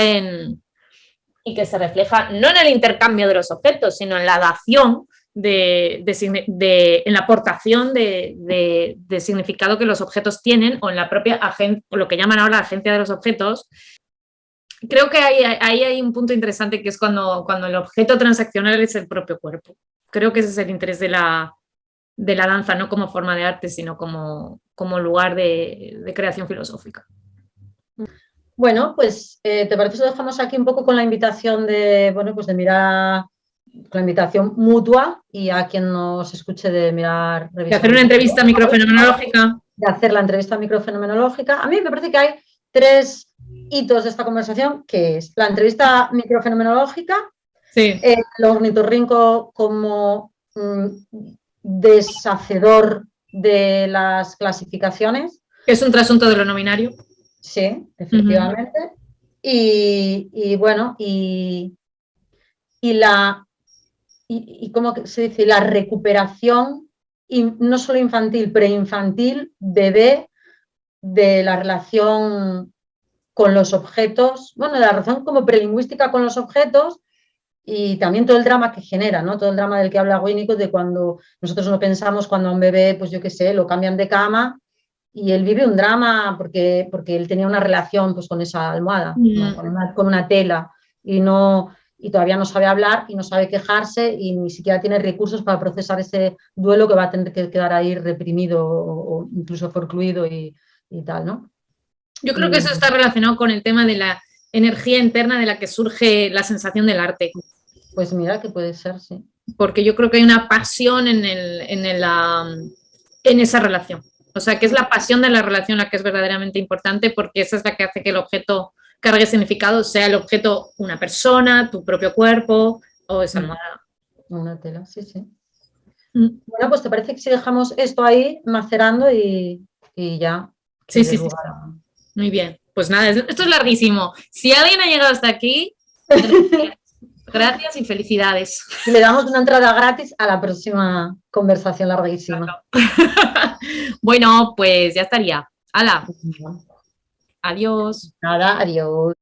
no en el intercambio de los objetos, sino en la dación en la aportación de significado que los objetos tienen, o en la propia o lo que llaman ahora la agencia de los objetos. Creo que ahí hay un punto interesante, que es cuando el objeto transaccional es el propio cuerpo. Creo que ese es el interés de la danza, no como forma de arte, sino como lugar de creación filosófica. Bueno, pues ¿te parece si lo dejamos aquí un poco con la invitación de mirar, con la invitación mutua, y a quien nos escuche de mirar... De hacer una entrevista microfenomenológica. De hacer la entrevista microfenomenológica. A mí me parece que hay 3 hitos de esta conversación, que es la entrevista microfenomenológica, sí. El ornitorrinco como deshacedor de las clasificaciones. Es un trasunto de lo nominario. Sí, efectivamente. Y bueno, y ¿cómo se dice? La recuperación, no solo infantil, preinfantil, bebé, de la relación con los objetos, bueno, de la relación como prelingüística con los objetos, y también todo el drama que genera, ¿no? Todo el drama del que habla Winnicott, de cuando nosotros no pensamos, cuando a un bebé, pues yo qué sé, lo cambian de cama, y él vive un drama porque él tenía una relación, pues, con esa almohada, ¿no? con una tela, y todavía no sabe hablar y no sabe quejarse, y ni siquiera tiene recursos para procesar ese duelo, que va a tener que quedar ahí reprimido o incluso forcluido y tal, ¿no? Yo creo que eso está relacionado con el tema de la energía interna de la que surge la sensación del arte. Pues mira, que puede ser, sí. Porque yo creo que hay una pasión en esa relación. O sea, que es la pasión de la relación la que es verdaderamente importante, porque esa es la que hace que el objeto cargue significado, sea el objeto una persona, tu propio cuerpo o esa almohada. Una tela, sí, sí. Bueno, pues ¿te parece que si dejamos esto ahí macerando y ya? Sí. Muy bien. Pues nada, esto es larguísimo. Si alguien ha llegado hasta aquí, Gracias y felicidades. Le damos una entrada gratis a la próxima conversación larguísima. Bueno, pues ya estaría. ¡Hala! Adiós. Nada, adiós.